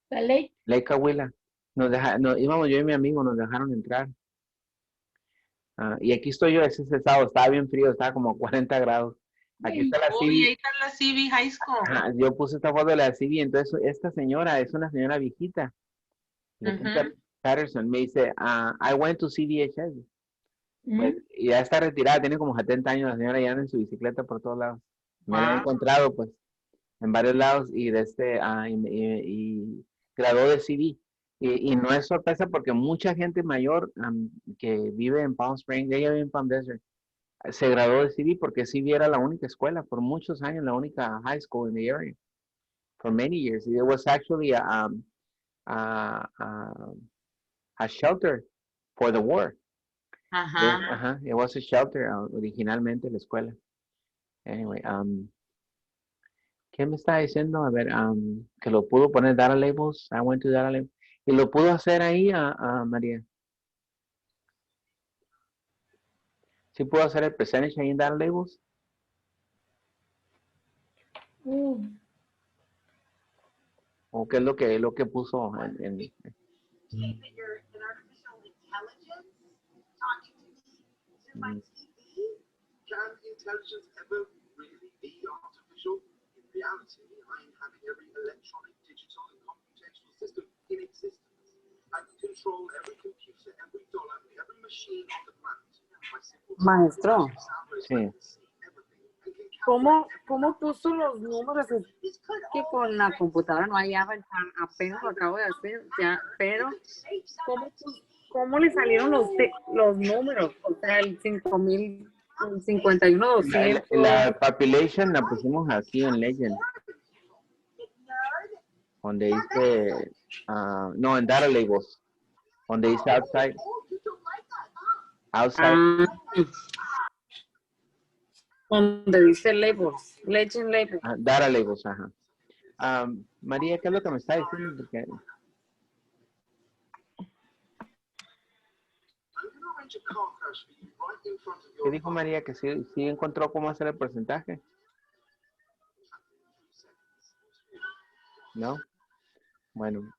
The lake. Lake Cahuila. Íbamos yo y mi amigo, nos dejaron entrar. Y aquí estoy yo, ese sábado, estaba bien frío, estaba como 40 grados. Aquí está la Oh, y ahí CB. está la CB High School. Ajá, yo puse esta foto de la CB, entonces esta señora es una señora viejita. Lupita Patterson me dice, I went to CBHS. Pues, y ya está retirada, tiene como 70 años, la señora ya anda en su bicicleta por todos lados. Me la he encontrado, pues, en varios lados y y graduó de CB. Y no es sorpresa porque mucha gente mayor que vive en Palm Springs, ella vive en Palm Desert, se graduó de CB porque CB era la única escuela por muchos años, la única high school in the area for many years. It was actually a shelter for the war. It was a shelter originalmente la escuela. Anyway, ¿qué me está diciendo? A ver, que lo pudo poner data labels. I went to data labels. Y lo pudo hacer ahí a María. ¿Sí pudo hacer el percentage ahí en data labels? ¿O qué es lo que puso en Can intelligence ever really be artificial? In reality, I inhabit every electronic, digital, and computational system in existence. I can control every computer, every dollar, every machine on the planet. My simple Maestro, Sí. ¿cómo puso los números? Es que con la computadora no hallaba, apenas lo acabo de hacer, ya, pero ¿cómo le salieron los números? O sea, el 5,000, el 51, 200. La population la pusimos aquí en Legend. Donde dice, no, en data labels. Donde dice outside. Outside. Donde dice labels, Legend labels. Data labels, ajá. María, ¿qué es lo que me está diciendo? Porque... ¿Qué dijo María? Que sí encontró cómo hacer el porcentaje. ¿No? Bueno.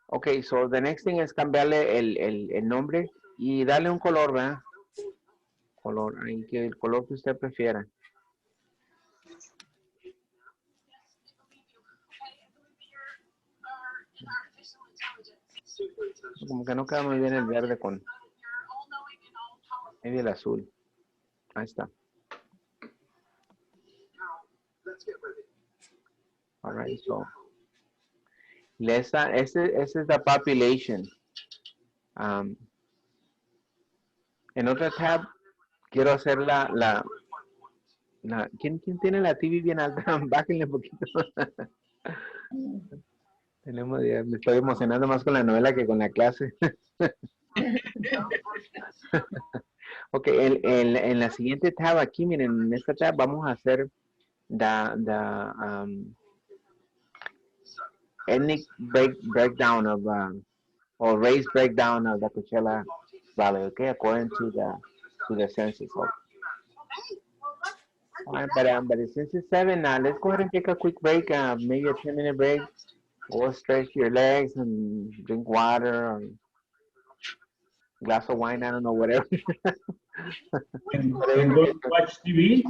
Ok, so the next thing es cambiarle el nombre y darle un color, ¿verdad? Color, ahí que el color que usted prefiera. Como que no queda muy bien el verde con maybe el azul. Ahí está. All right, so esa es la population. En otra tab quiero hacer ¿quién tiene la TV bien alta? Bájenle un poquito. Me estoy emocionando más con la novela que con la clase. Ok, en la siguiente tab aquí, miren, en esta tab vamos a hacer ethnic breakdown of or race breakdown of the Coachella Valley, okay, according to the census. All right, but since it's 7 now, let's go ahead and take a quick break, maybe a 10-minute break. Go stretch your legs and drink water or glass of wine, I don't know, whatever. And go watch TV.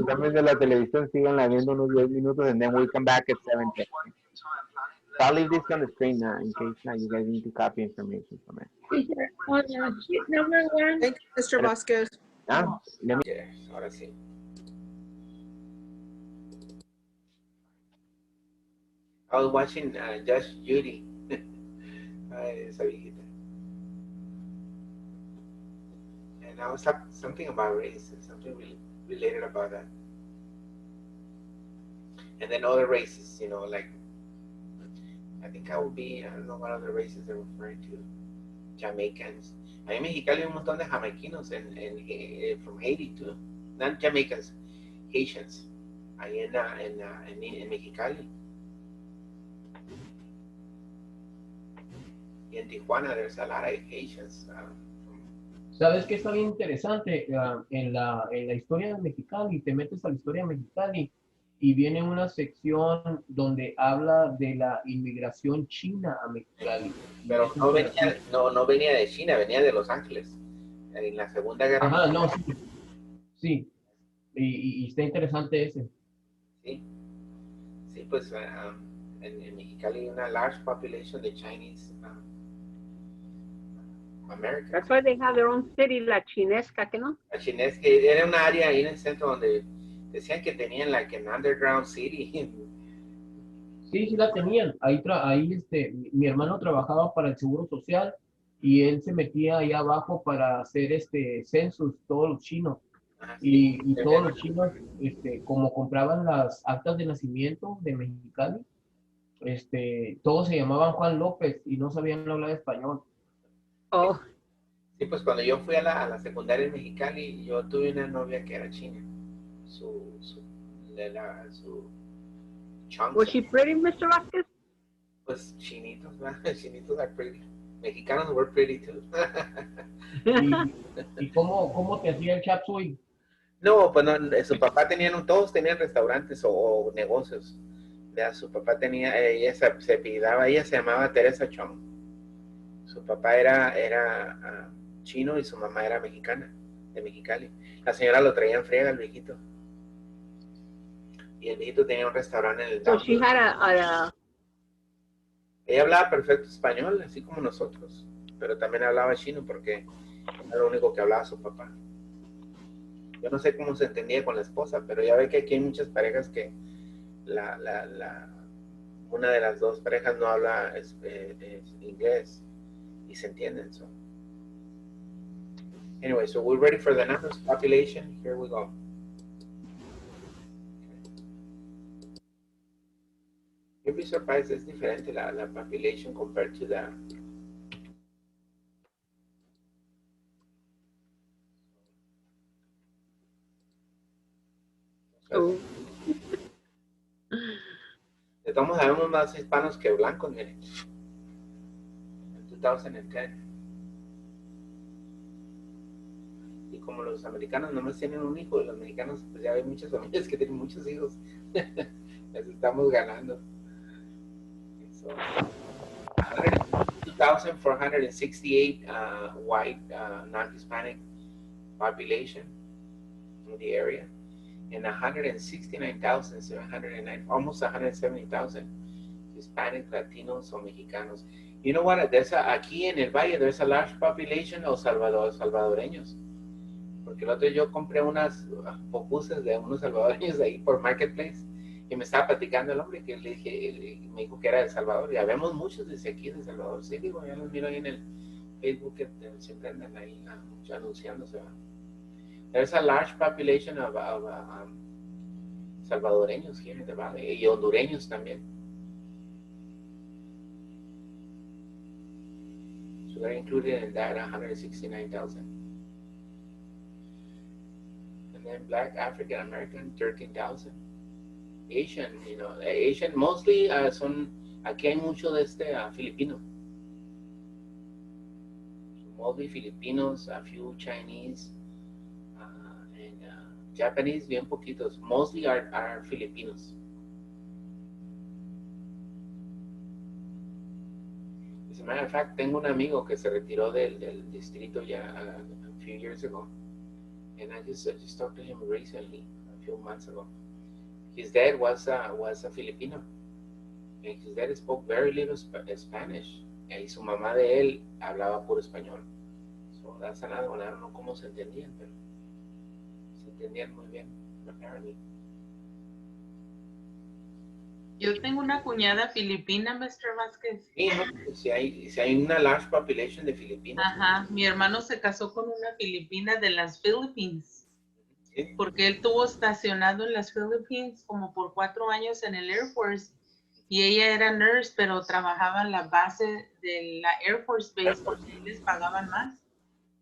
También de la televisión, síganla viendo unos 10 minutos and then we'll come back at 7:30. So I'll leave this on the screen now in case you guys need to copy information from it. Teacher, on sheet number 1. Thank you, Mr. Vasquez. Let me... Ahora sí. I was watching Just Judy. Esa viejita. And I was talking something about race, something related about that. And then other races, you know, like, I think I don't know what other races they're referring to. Jamaicans. Ahí en Mexicali hay un montón de jamaiquinos from Haiti too. Not Jamaicans, Haitians. Ahí en Mexicali. Y en Tijuana, there's a lot of Haitians. ¿Sabes qué está bien interesante? En la historia de Mexicali, te metes a la historia de Mexicali, y viene una sección donde habla de la inmigración china a Mexicali. Pero Es no interesante. venía, no venía de China, venía de Los Ángeles. En la Segunda Guerra Ajá, Mundial. no, sí, sí. Y está interesante ese. Sí, sí, pues en Mexicali hay una large population de Chinese Americans. That's why they have their own city, la chinesca, ¿que no? La Chinés, que era un área ahí en el centro donde decían que tenían like an underground city. Sí, sí la tenían. Ahí mi hermano trabajaba para el Seguro Social y él se metía ahí abajo para hacer census, todos los chinos. Ajá, sí. Y todos los chinos, como compraban las actas de nacimiento de Mexicali, todos se llamaban Juan López y no sabían hablar español. Oh, Sí, pues cuando yo fui a la secundaria en Mexicali, yo tuve una novia que era china. Su chunk, was she pretty, Mr. Vasquez? pues chinitos, ¿verdad? Chinitos are pretty. Mexicanos were pretty too. ¿Y cómo te hacía el chap suey? No, pues no, su papá todos tenían restaurantes o negocios. Ya, su papá tenía, ella se apellidaba, ella se llamaba Teresa Chong. Su papá era chino y su mamá era mexicana, de Mexicali. La señora lo traía en friega, el viejito. Y el viejito tenía un restaurante en el So she downtown. had Ella hablaba perfecto español, así como nosotros, pero también hablaba chino porque era lo único que hablaba su papá. Yo no sé cómo se entendía con la esposa, pero ya ve que aquí hay muchas parejas que una de las dos parejas no habla inglés y se entienden. So. Anyway, so we're ready for the numbers, population. Here we go. You'll be surprised, es diferente la population compared to the... Oh. De todos modos, sabemos más hispanos que blancos, miren. En 2010. Y como los americanos nomás tienen un hijo, y los mexicanos, pues ya hay muchas familias que tienen muchos hijos. Les estamos ganando. So, 2,468 white, non-Hispanic population in the area. And 169,709, almost 170,000 Hispanic, Latinos o Mexicanos. You know what? Aquí en el Valle, there's a large population of salvadoreños. Porque el otro día yo compré unas pupusas de unos salvadoreños ahí por Marketplace y me estaba platicando el hombre que le dije, me dijo que era de El Salvador. Y habemos muchos desde aquí de El Salvador. Sí, digo, ya los miro ahí en el Facebook que siempre andan ahí anunciándose. ¿verdad? There's a large population of salvadoreños here in the valley y hondureños también. So they're included in that 169,000. And then Black African American 13,000. Asian, Asian mostly aquí hay mucho de filipino. Mostly Filipinos, a few Chinese. Japanese, bien poquitos. Mostly are Filipinos. As a matter of fact, tengo un amigo que se retiró del distrito ya a few years ago. And I just talked to him recently, a few months ago. His dad was a Filipino. And his dad spoke very little Spanish. Y su mamá de él hablaba puro español. So that's another one. I don't know cómo se entendían, pero entendían muy bien, apparently. Yo tengo una cuñada filipina, Mr. Vasquez. Sí, ¿no? Si hay una large population de filipinos. Ajá, mi hermano se casó con una filipina de las Philippines. ¿Sí? Porque él estuvo estacionado en las Philippines como por 4 años en el Air Force. Y ella era nurse, pero trabajaba en la base de la Air Force Base porque les pagaban más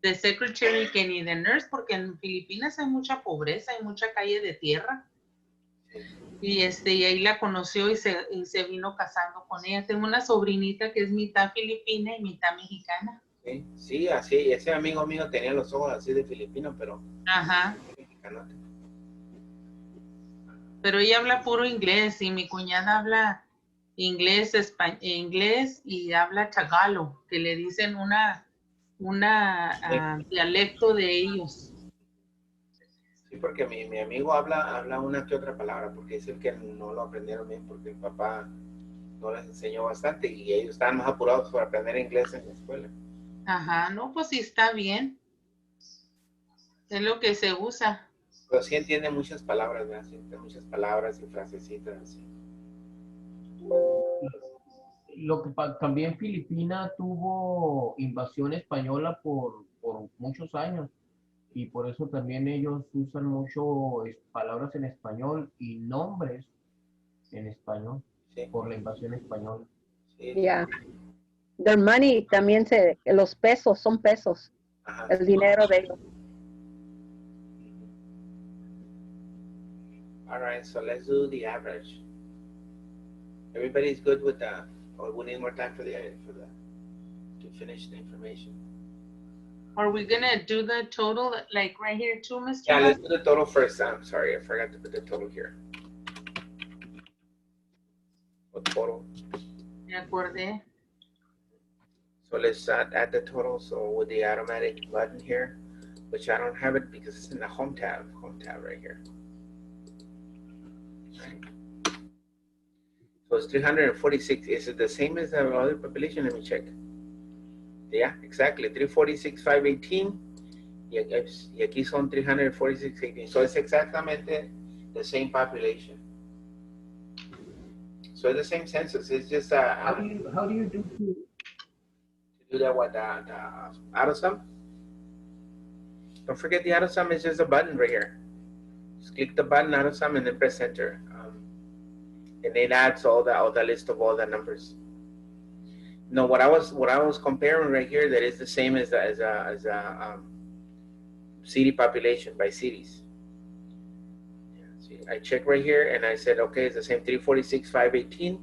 de secretary que ni de nurse, porque en Filipinas hay mucha pobreza, hay mucha calle de tierra. Y ahí la conoció y se vino casando con ella. Tengo una sobrinita que es mitad filipina y mitad mexicana. Sí, así, ese amigo mío tenía los ojos así de filipino, pero ajá, mexicano. Pero ella habla puro inglés y mi cuñada habla inglés, inglés y habla tagalo, que le dicen dialecto de ellos. Sí, porque mi amigo habla una que otra palabra, porque es el que no lo aprendieron bien, porque el papá no les enseñó bastante y ellos estaban más apurados por aprender inglés en la escuela. Ajá, no, pues sí está bien. Es lo que se usa. Pero sí entiende muchas palabras, ¿verdad? Sí entiende muchas palabras y frasecitas así. Lo que también Filipina tuvo invasión española por muchos años y por eso también ellos usan mucho palabras en español y nombres en español Sí, por la invasión española. sí. Yeah. Their money también los pesos son pesos, Ajá. el dinero de ellos. All right, so let's do the average. Everybody's good with that, or we need more time for to finish the information. Are we gonna do the total, like right here too, Mr. Yeah, let's do the total first. I'm sorry, I forgot to put the total here. What total? Me acordé. So let's add the total. So with the automatic button here, which I don't have it because it's in the home tab right here. Right. So it's 346. Is it the same as the other population? Let me check. Yeah, exactly. 346,518. Y aquí son 346,18. So it's exactamente the same population. So it's the same census. It's just How do you do to do that with the auto sum? Don't forget the auto sum is just a button right here. Just click the button auto sum and then press enter. And it adds all the list of all the numbers. No, what I was comparing right here, that is the same as a city population by cities. Yeah, see, I checked right here and I said, okay, it's the same 346,518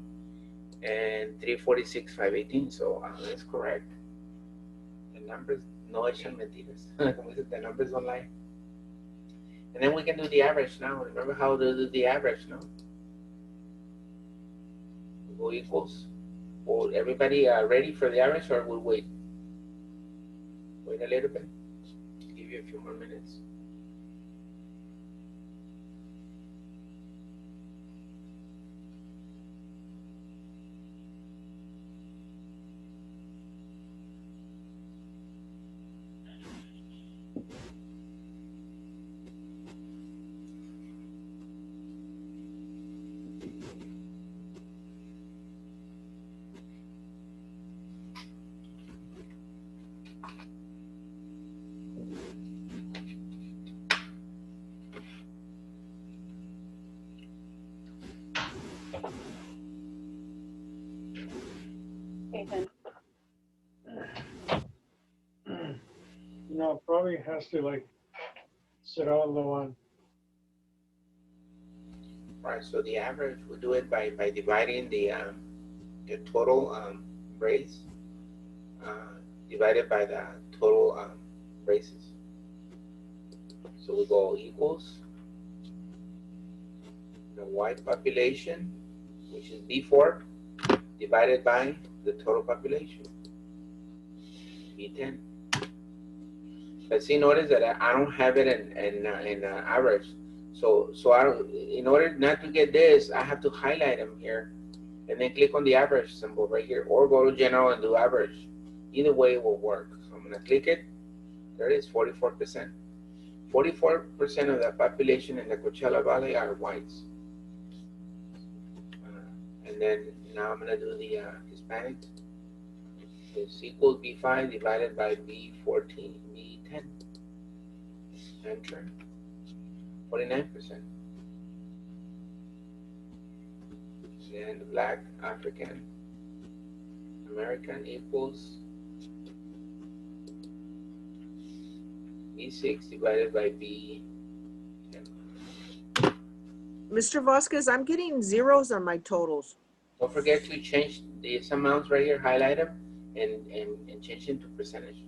and 346,518. So that's correct. The numbers no echan mentiras. The numbers don't lie. And then we can do the average now. Remember how to do the average now? Go equals. Well, everybody ready for the average, or we'll wait? Wait a little bit. Give you a few more minutes. No, probably has to like sit all the one. Right. So the average, we do it by dividing the total race divided by the total races. So we go equals the white population, which is B4, divided by the total population, B10. But see, notice that I don't have it in average. So I don't, in order not to get this, I have to highlight them here and then click on the average symbol right here, or go to general and do average. Either way it will work. So I'm gonna click it. There it is, 44%. 44% of the population in the Coachella Valley are whites. And then now I'm gonna do the Hispanic. It's equals B5 divided by B14, B10. Enter. 49%. And Black, African, American equals B6 divided by B10. Mr. Vasquez, I'm getting zeros on my totals. Don't forget to change these amounts right here, highlight them, and change them to percentage.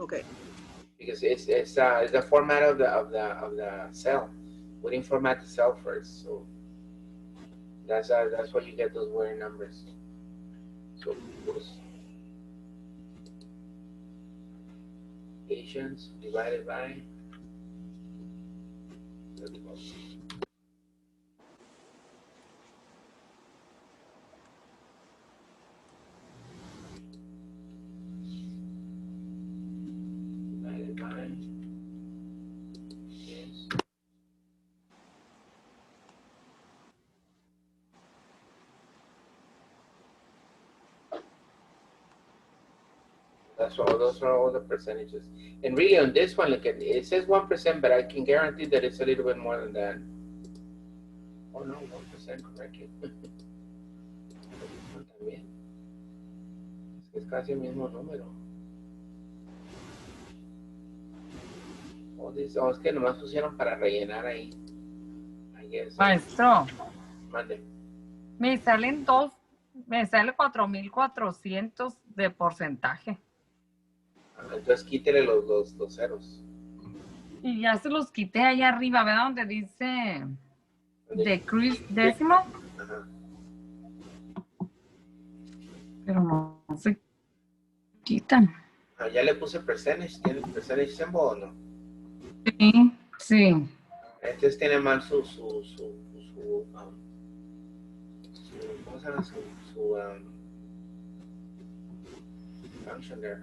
Okay. Because it's the format of the cell. We didn't format the cell first, so that's why you get those weird numbers. So Asians divided by 34. Divided by is those are all the percentages. And really on this one, look at it says 1%, but I can guarantee that it's a little bit more than that. Oh no, 1% correctly. También. Es casi el mismo número. Es que nomás pusieron para rellenar ahí. Maestro, Mande. me sale 4,400 de porcentaje. Entonces quítele los ceros. Y ya se los quité allá arriba, ¿verdad? Donde dice decrease decimal. Ajá. Pero no se quitan. Ya le puse percentage. ¿Tiene percentage symbol o no? Sí, sí. Entonces tiene mal ¿cómo se llama? Su function there.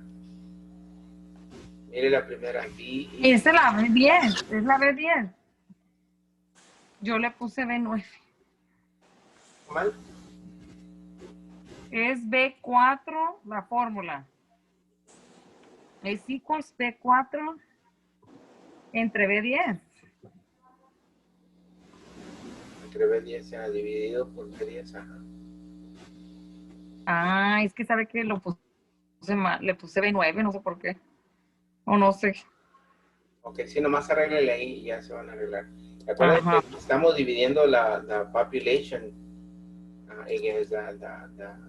Mire la primera, B. Esa es la B10, es la B10. Yo le puse B9. ¿Mal? Es B4 la fórmula. Es equals B4 entre B10. Entre B10 se ha dividido por B10, ajá. Ah, es que sabe que lo puse mal, le puse B9, no sé por qué. O no sé. Ok, si nomás arréglele ahí y ya se van a arreglar. Acuérdense que estamos dividiendo la population against the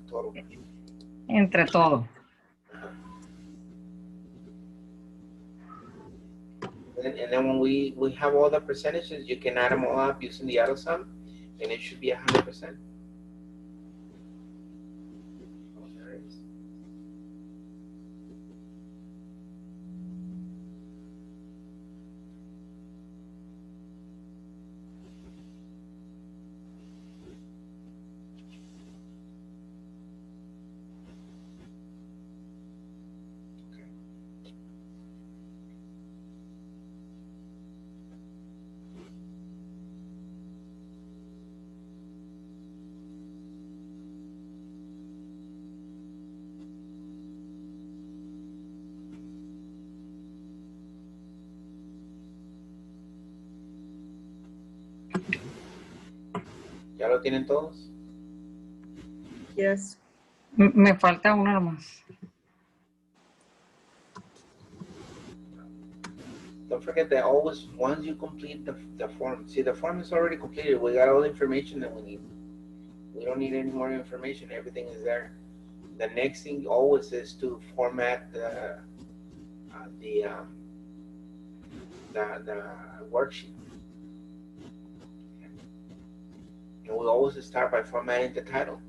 total. Entre todo. And then when we have all the percentages, you can add them all up using the auto sum, and it should be 100%. ¿Ya lo tienen todos? Yes. Me falta uno nomás. Don't forget that always, once you complete the form, see the form is already completed. We got all the information that we need. We don't need any more information. Everything is there. The next thing always is to format the worksheet. And we always start by formatting the title.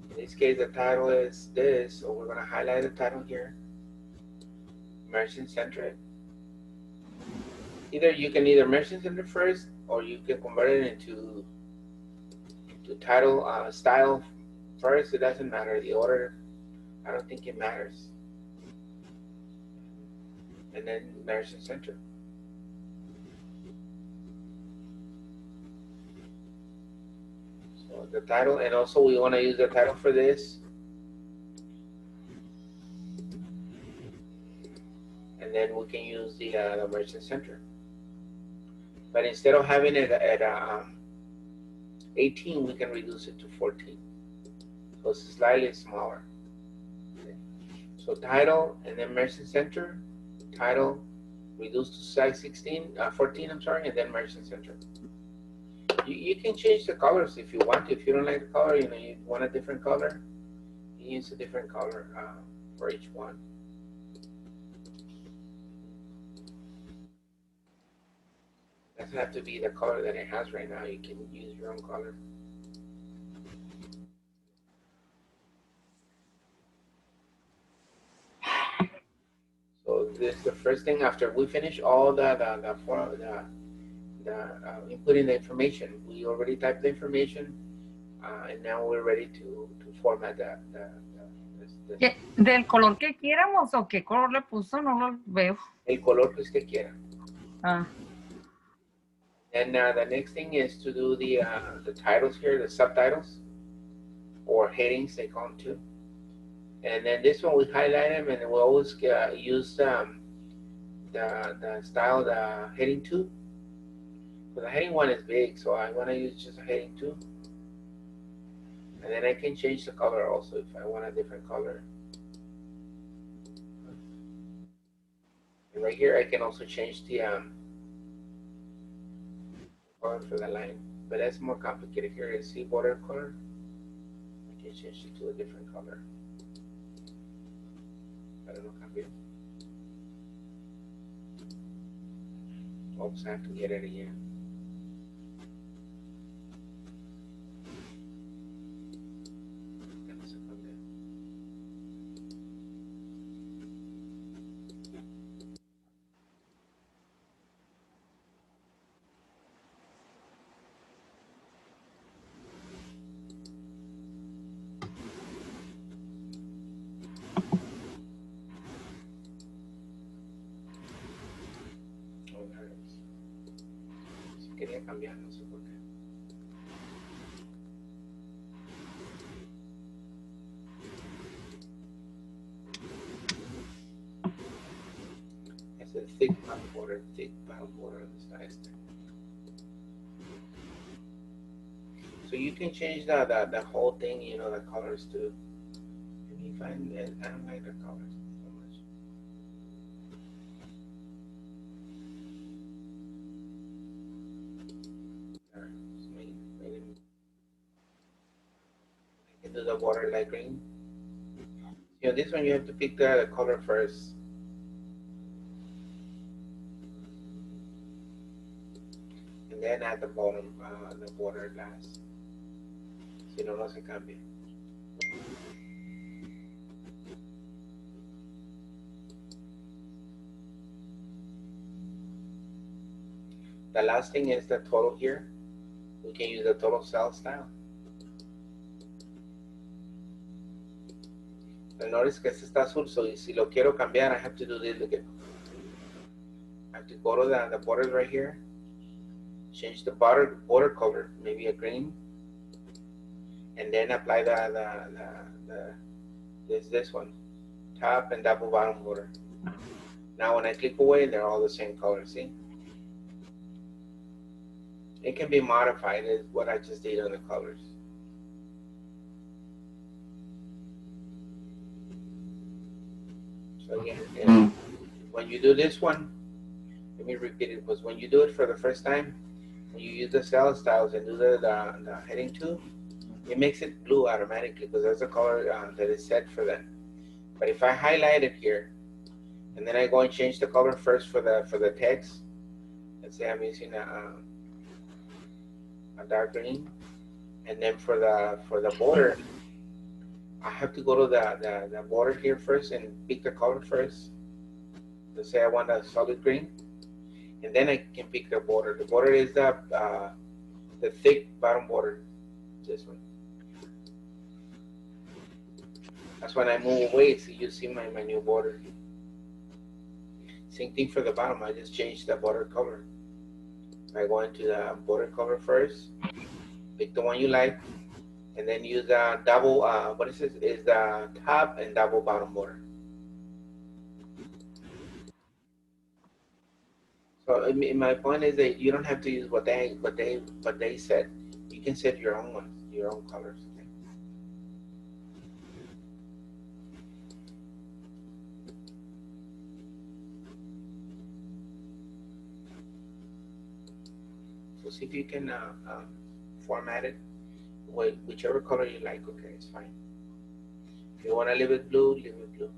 In this case, the title is this, so we're going to highlight the title here. Merchant centered. You can either merchant center first, or you can convert it into title style first. It doesn't matter. The order, I don't think it matters. And then merchant center. So the title, and also we want to use the title for this. And then we can use the merchant center. But instead of having it at 18, we can reduce it to 14. So it's slightly smaller. Okay. So title and then merchant center, title reduced to size 14, I'm sorry, and then merchant center. You can change the colors if you want to. If you don't like the color, you want a different color, you use a different color for each one. doesn't have to be the color that it has right now. You can use your own color. So this is the first thing after we finish all the inputting the information. We already typed the information, and now we're ready to format this. ¿Del color que quieramos o qué color le puso? No lo veo. El color que usted quiera. Ah. And the next thing is to do the titles here, the subtitles, or headings they call them too. And then this one we highlight them, and then we'll always use the style, the heading 2. Because the heading 1 is big, so I want to use just a heading 2. And then I can change the color also if I want a different color. And right here I can also change the color for the line. But that's more complicated. Here is see border color. I can change it to a different color. I don't know, cambio. Oops, I have to get it again. Quería cambiar, no sé por qué. It's a thick bottom border on the sides. So you can change the whole thing, you know, the colors too. Let me find it. I don't like the colors so much. I can do the border light green. You know, this one you have to pick the color first. And then at the bottom, the border last. Si no, no se cambia. The last thing is the total here. We can use the total cell style. But notice que este está azul, so si lo quiero cambiar, I have to do this again. I have to go to the borders right here. Change the border color, maybe a green. And then apply this one, top and double bottom border. Now when I click away, they're all the same color, see? It can be modified, is what I just did on the colors. So again, when you do this one, let me repeat it, because when you do it for the first time, when you use the cell styles and do the heading 2, it makes it blue automatically because there's a color that is set for that. But if I highlight it here, and then I go and change the color first for the text, let's say I'm using a dark green, and then for the border, I have to go to the border here first and pick the color first. Let's say I want a solid green, and then I can pick the border. The border is the thick bottom border, this one. That's when I move away, so you see my new border. Same thing for the bottom, I just changed the border color. I go into the border color first, pick the one you like, and then use the double, what is this? Is the top and double bottom border. So my point is that you don't have to use what they said. You can set your own ones, your own colors. Okay? So see if you can format it whichever color you like. Okay, it's fine. If you want to leave it blue, leave it blue.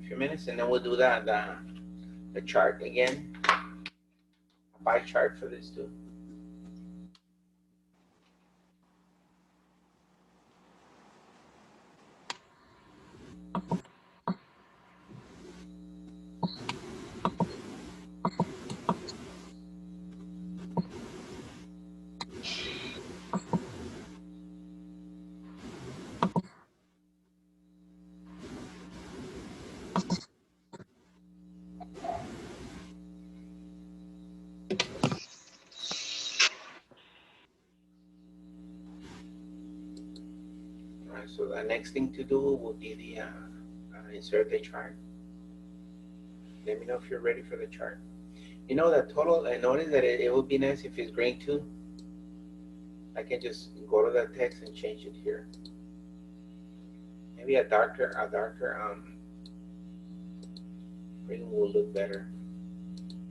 few minutes, and then we'll do the chart again. A pie chart for this too. All right, so the next thing to do will be the insert the chart. Let me know if you're ready for the chart. You know the total, I noticed that it would be nice if it's green too. I can just go to the text and change it here. Maybe a darker green will look better,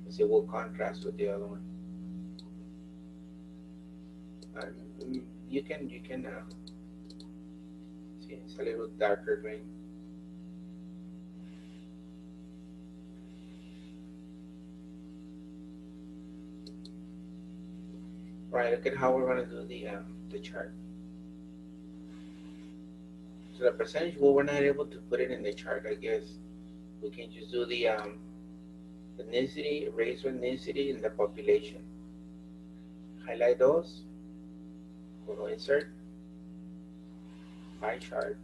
because it will contrast with the other one. You can see it's a little darker green. Right, look at how we're going to do the chart. So the percentage, well, we're not able to put it in the chart, I guess. We can just do the ethnicity, race, ethnicity, and the population. Highlight those. Go to insert, pie chart.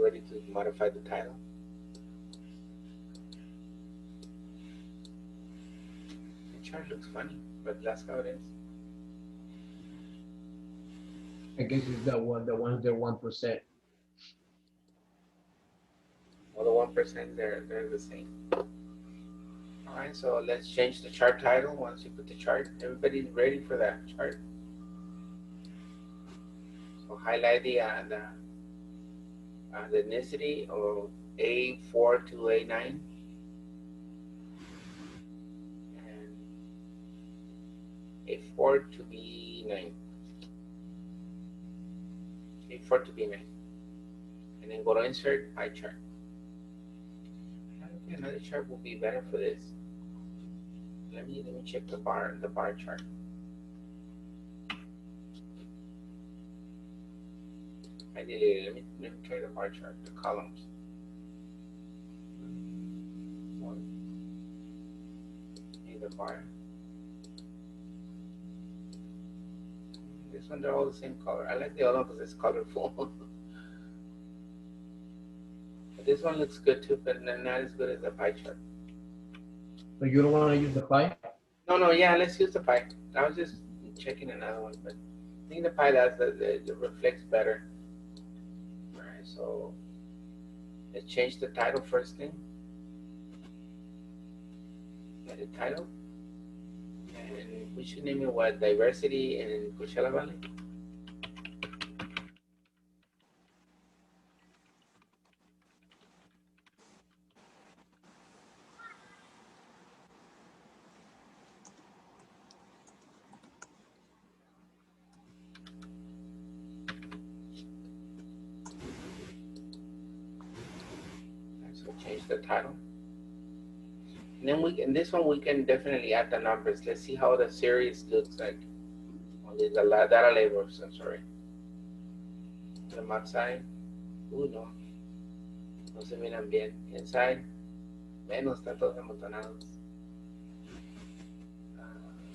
Ready to modify the title. The chart looks funny, but that's how it is. I guess it's the ones that 1%. Well, the 1%, they're the same. All right, so let's change the chart title once you put the chart. Everybody's ready for that chart. So highlight the ethnicity of A4 to A9. And A4 to B9. A4 to B9. And then go to insert pie chart. I think another chart will be better for this. Let me check the bar chart. I did it. Let me try the bar chart, the columns. Need the bar. This one, they're all the same color. I like the other one because it's colorful. But this one looks good too, but not as good as the pie chart. So you don't want to use the pie? No, yeah, let's use the pie. I was just checking another one, but I think the pie it reflects better. All right, so let's change the title first thing. The title. And we should name it what? Diversity in Coachella Valley? So change the title. And then in this one, we can definitely add the numbers. Let's see how the series looks like. Only the data labels, I'm sorry. Put them outside. No. No se miran bien. Inside. Menos, están todos amontonados.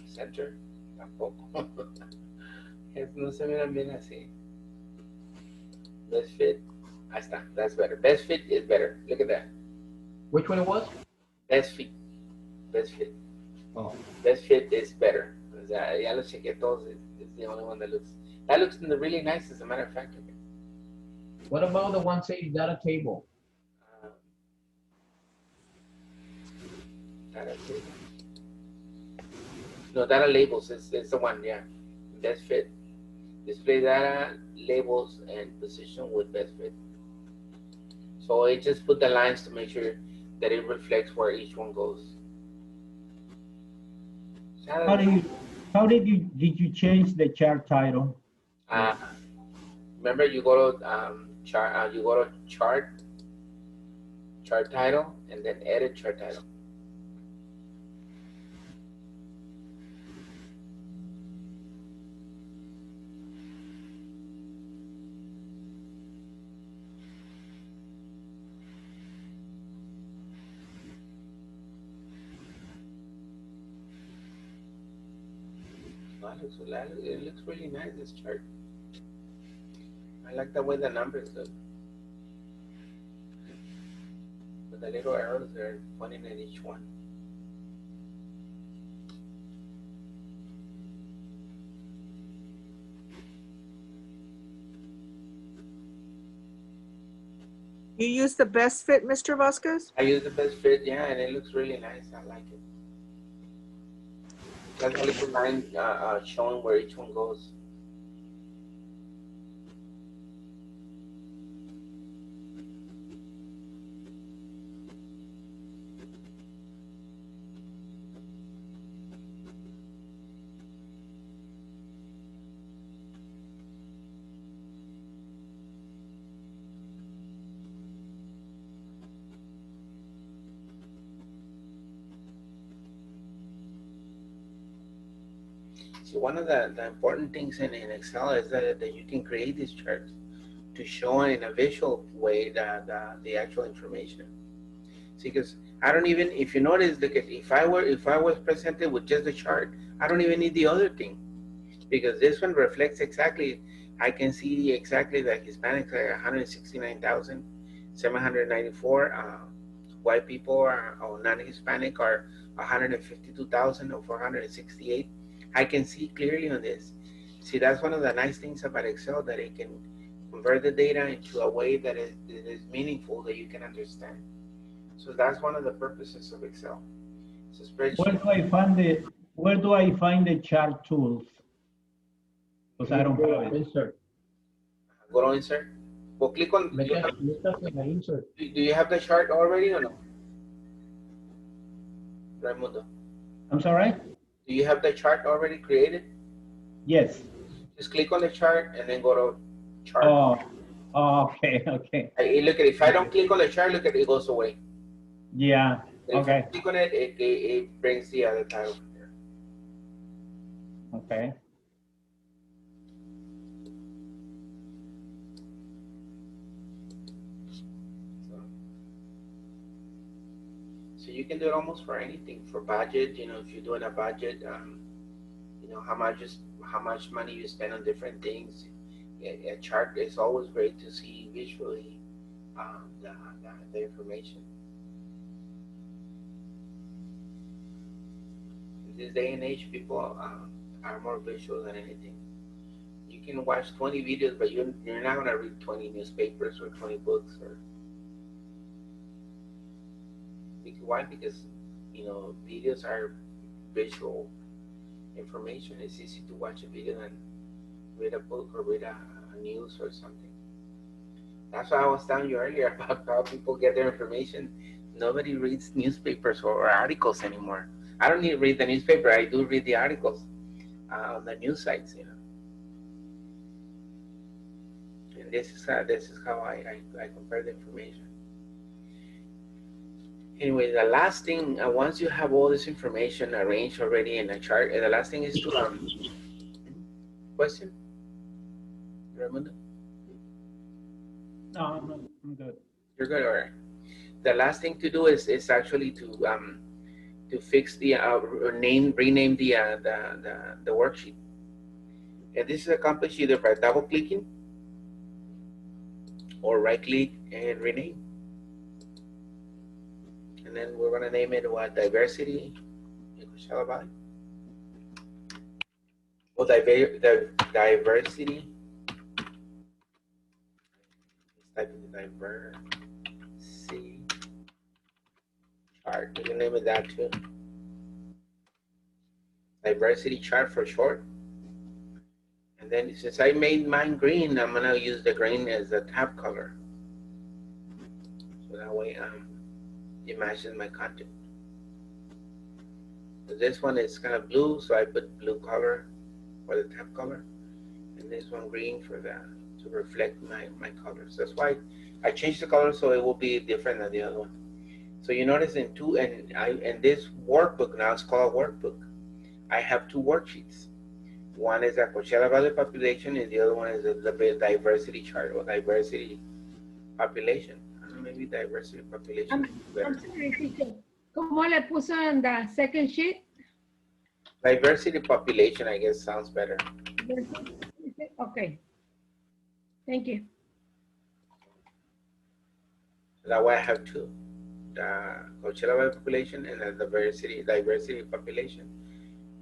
Center. Tampoco. No se miran bien así. Best fit. Ahí está. That's better. Best fit is better. Look at that. Which one it was? Best fit. Best fit. Oh. Best fit is better. Ya lo chequé todos. It's the only one that looks really nice, as a matter of fact. What about the one saying data table? Data table. No, data labels is the one, yeah. Best fit. Display data, labels, and position with best fit. So it just put the lines to make sure that it reflects where each one goes. How did you change the chart title? Remember, you go to chart title, and then edit chart title. It looks really nice, this chart. I like the way the numbers look. With the little arrows, they're pointing at each one. You use the best fit, Mr. Vasquez? I use the best fit, yeah, and it looks really nice. I like it. That's a little line showing where each one goes. So one of the important things in Excel is that you can create these charts to show in a visual way the actual information. See, because I don't even, if you notice, look at, if I was presented with just the chart, I don't even need the other thing, because this one reflects exactly. I can see exactly that Hispanics are 169,794. White people or non-Hispanic are 152,468. I can see clearly on this. See, that's one of the nice things about Excel, that it can convert the data into a way that is meaningful, that you can understand. So that's one of the purposes of Excel. It's a spreadsheet. Where do I find the chart tools? Because I don't have it. Insert. Go to insert. Well, click on. Do Insert. you have the chart already or no? Raimundo, I'm sorry? do you have the chart already created? Yes. Just click on the chart and then go to chart. Oh, okay. Look at it. If I don't click on the chart, look at it, it goes away. Yeah, okay. If you click on it, it brings the other title here. Okay. So you can do it almost for anything. For budget, you know, if you're doing a budget, you know, how much money you spend on different things. A chart is always great to see visually the information. In this day and age, people are more visual than anything. You can watch 20 videos, but you're not going to read 20 newspapers or 20 books. Or why? Because, you know, videos are visual information. It's easy to watch a video than read a book or read a news or something. That's why I was telling you earlier about how people get their information. Nobody reads newspapers or articles anymore. I don't need to read the newspaper. I do read the articles on the news sites, you know. And this is how I compare the information. Anyway, the last thing, once you have all this information arranged already in a chart, the last thing is to question, Raimundo? No, I'm good. You're good, all right. The last thing to do is actually to fix the rename the worksheet, and this is accomplished either by double clicking or right click and rename. And then we're gonna name it what? Diversity in Coachella Valley. Well, diversity. Let's type in diversity chart. We can name it that too. Diversity chart for short. And then since I made mine green, I'm gonna use the green as the tab color. So that way it matches my content. This one is kind of blue, so I put blue color for the tab color, and this one green for to reflect my colors. That's why I changed the color so it will be different than the other one. So you notice in this workbook, now it's called workbook, I have two worksheets. One is the Coachella Valley population, and the other one is the diversity chart or diversity population. I don't know, maybe diversity population. I'm sorry, teacher. ¿Cómo le puso en the second sheet? Diversity population, I guess, sounds better. Okay. Thank you. That way I have two. The Coachella Valley population and the diversity population.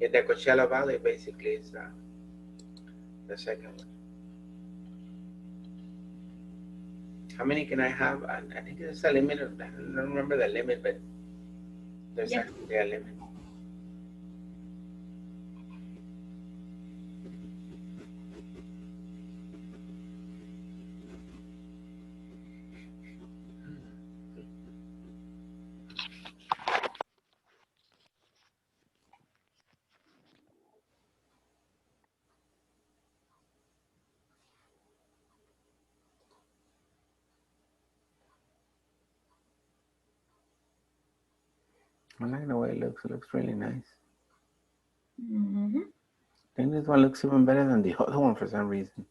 In the Coachella Valley, basically, is the second one. How many can I have? I think there's a limit. I don't remember the limit, but there's actually a limit. I like the way it looks. It looks really nice. Mm-hmm. I think this one looks even better than the other one for some reason.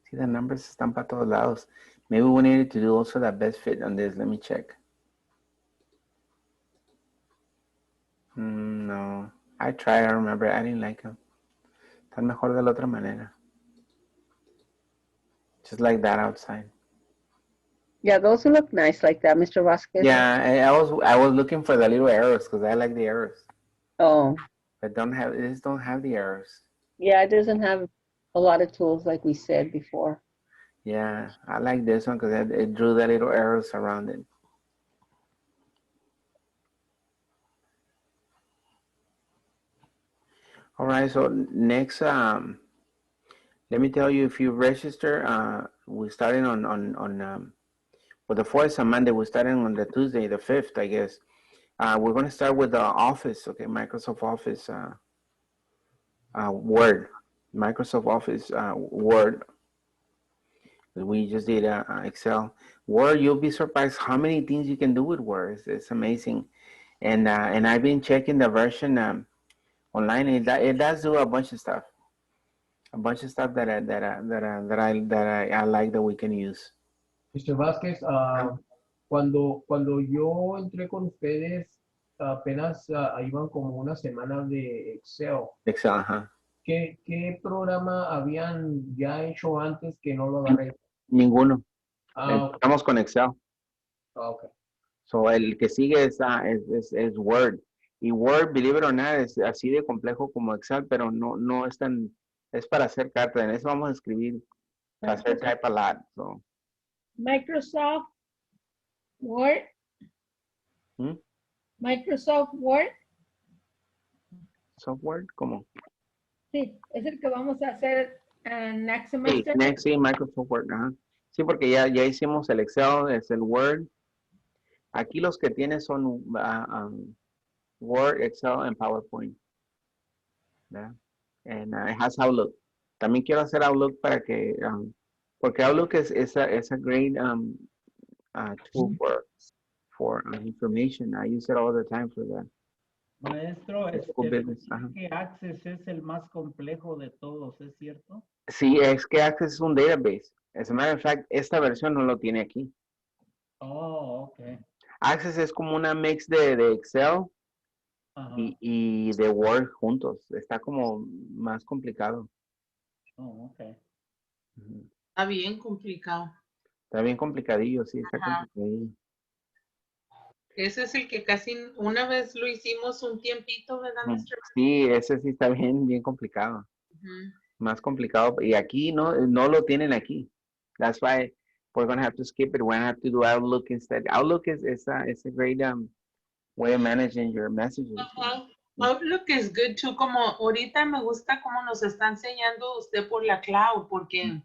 See, the numbers están para todos lados. Maybe we needed to do also the best fit on this. Let me check. No, I tried. I remember. I didn't like them. Están mejor de la otra manera. Just like that outside. Yeah, those look nice like that, Mr. Vasquez. Yeah, I was looking for the little arrows because I like the arrows. Oh. But it just don't have the arrows. Yeah, it doesn't have a lot of tools like we said before. Yeah, I like this one because it drew the little arrows around it. All right, so next, let me tell you, if you register, we're starting for the 4th on Monday, we're starting on the Tuesday, the 5th, I guess. We're going to start with the Office, okay, Microsoft Office Word. Microsoft Office Word. We just did Excel. Word, you'll be surprised how many things you can do with Word. It's amazing. And I've been checking the version online, and it does do a bunch of stuff. A bunch of stuff that I like that we can use. Mr. Vázquez, cuando yo entré con ustedes, apenas iban como una semana de Excel. Excel, ajá. ¿Qué programa habían ya hecho antes que no lo agarré? Ninguno. Okay. Estamos con Excel. Okay. So el que sigue es Word. Y Word, believe it or not, es así de complejo como Excel, pero no es tan, es para hacer cartas. En eso vamos a escribir, para hacer type a lot. So. Microsoft Word. ¿Mm? Microsoft Word. Software, ¿cómo? Sí, es el que vamos a hacer next semester. Sí, Microsoft Word, ajá. Sí, porque ya hicimos el Excel, es el Word. Aquí los que tiene son Word, Excel, and PowerPoint. ¿Verdad? And it has Outlook. También quiero hacer Outlook para que, porque Outlook is a great tool for information. I use it all the time for that. Maestro, que Access es el más complejo de todos, ¿es cierto? Sí, es que Access es un database. As a matter of fact, esta versión no lo tiene aquí. Oh, ok. Access es como una mix de Excel y de Word juntos. Está como más complicado. Oh, ok. Está bien complicado. Está bien complicadillo, sí, está complicadillo. Ese es el que casi una vez lo hicimos un tiempito, ¿verdad, Mr.? Sí, ese sí está bien complicado. Más complicado. Y aquí no lo tienen aquí. That's why we're going to have to skip it. We're going to have to do Outlook instead. Outlook is a great way of managing your messages. Outlook is good too. Como ahorita me gusta cómo nos está enseñando usted por la cloud, porque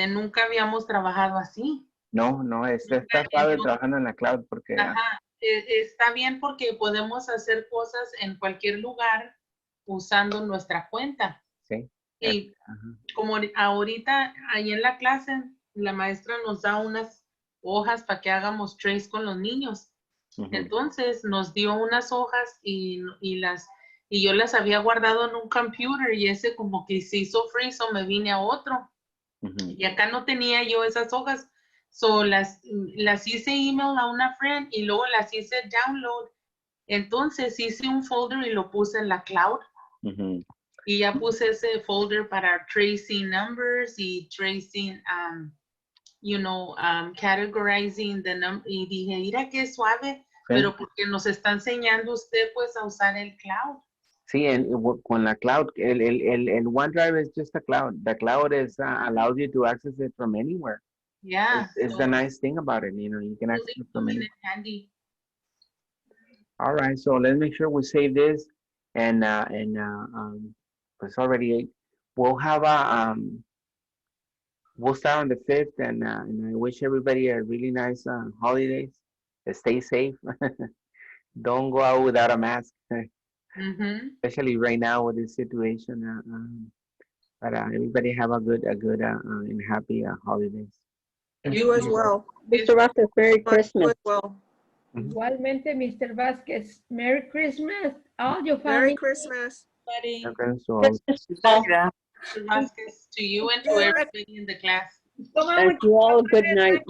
nunca habíamos trabajado así. No, no, está suave trabajando en la cloud porque Ajá, está bien porque podemos hacer cosas en cualquier lugar usando nuestra cuenta. sí. Y Ajá. como ahorita ahí en la clase, la maestra nos da unas hojas para que hagamos trace con los niños. Ujú. Entonces nos dio unas hojas y yo las había guardado en un computer y ese como que se hizo freeze o me vine a otro. Ujú. Y acá no tenía yo esas hojas. So las hice email a una friend y luego las hice download. Entonces hice un folder y lo puse en la cloud. Ujú. Y ya puse ese folder para tracing numbers y tracing, categorizing the number. Y dije, mira qué suave, Sí. pero porque nos está enseñando usted pues a usar el cloud. Sí, con la cloud, el OneDrive is just a cloud. The cloud is allows you to access it from anywhere. Yeah. It's the nice thing about it, you can access it from anywhere. Handy. All right, so let's make sure we save this and it's already 8. We'll have we'll start on the 5th and I wish everybody a really nice holidays. Stay safe. Don't go out without a mask, especially right now with this situation. But everybody have a good and happy holidays. You as well. Mr. Vasquez, Merry You Christmas. as well. Igualmente, Mr. Vasquez, Merry Christmas, all your Merry family. Christmas. Okay, so Gracias. Mr. Vasquez, to you and to everybody in the class. And you all, good night.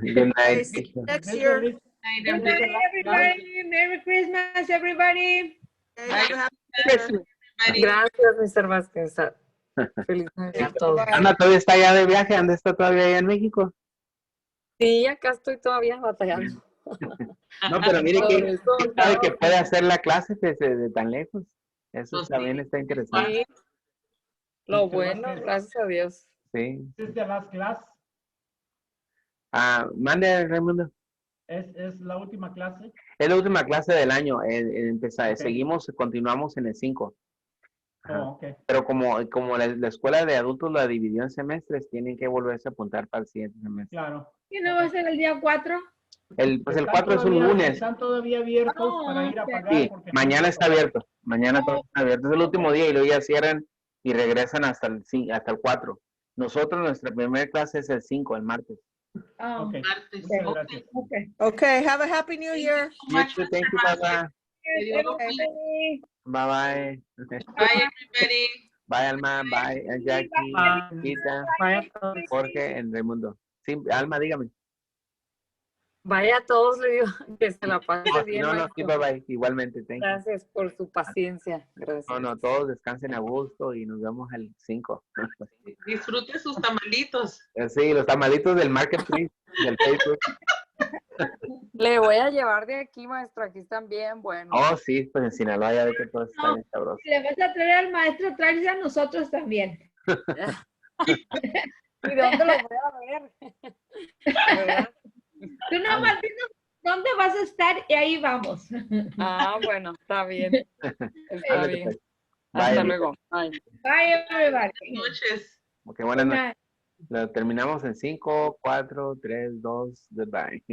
good night. Okay, see you next year. Night, Good everybody. night, everybody. Merry Christmas, everybody. Okay, have a happy Christmas. Everybody. Gracias, Mr. Vázquez. Feliz Navidad a todos. Bye. Ana todavía está allá de viaje, ¿dónde está todavía allá en México? Sí, acá estoy todavía batallando. No, pero mire Por que eso, sabe no, que puede hacer la clase de tan lejos. Eso Pues también sí. está interesante. sí, lo Mr. bueno, Vázquez. gracias a Dios. Sí. This is the last class. Mande, Raimundo. Es la última clase. Es la última clase del año. Ok. Continuamos en el 5. Ajá. Oh, okay. Pero como la escuela de adultos la dividió en semestres, tienen que volverse a apuntar para el siguiente semestre. Claro. ¿Y no va a ser el día 4? Pues el Están 4 es un todavía- lunes. Están todavía abiertos Oh, para ir a ok. pagar. Sí, porque mañana está abierto. Mañana todo está abierto. Es el último Ok. día y luego ya cierran y regresan hasta el 4. Nosotros, nuestra primera clase es el 5, el martes. Oh, Ok. Martes. Muchas Okay. gracias. okay. Okay, have a happy new year. You too, thank you, bye-bye. Everybody. Bye-bye. Bye, everybody. Bye, Alma. Bye, Jackie, Bye. Tita, Vaya a todos. Jorge, y Raimundo. Sí, Alma, dígame. Vaya a todos, le digo, que se la pase No, bien, no, sí, maestro. bye-bye. Igualmente, thank you. Gracias por su paciencia. Gracias. No, todos descansen a gusto y nos vemos el 5. Disfrute sus tamalitos. Sí, los tamalitos del Marketplace, del Facebook. Le voy a llevar de aquí, maestro. Aquí están bien buenos. Oh, sí, pues en Sinaloa ya ve que todo está bien sabroso. Si le vas a traer al maestro, tráese a nosotros también. ¿Y dónde los voy a ver? ¿Verdad? Tú nomás dinos dónde vas a estar y ahí vamos. Ah, bueno, está bien. Está Ándale, bien. pues. Hasta Bye. luego. Bye. Bye, everybody. Buenas noches. Ok, buenas Good noches. night. Lo terminamos en 5, 4, 3, 2, goodbye.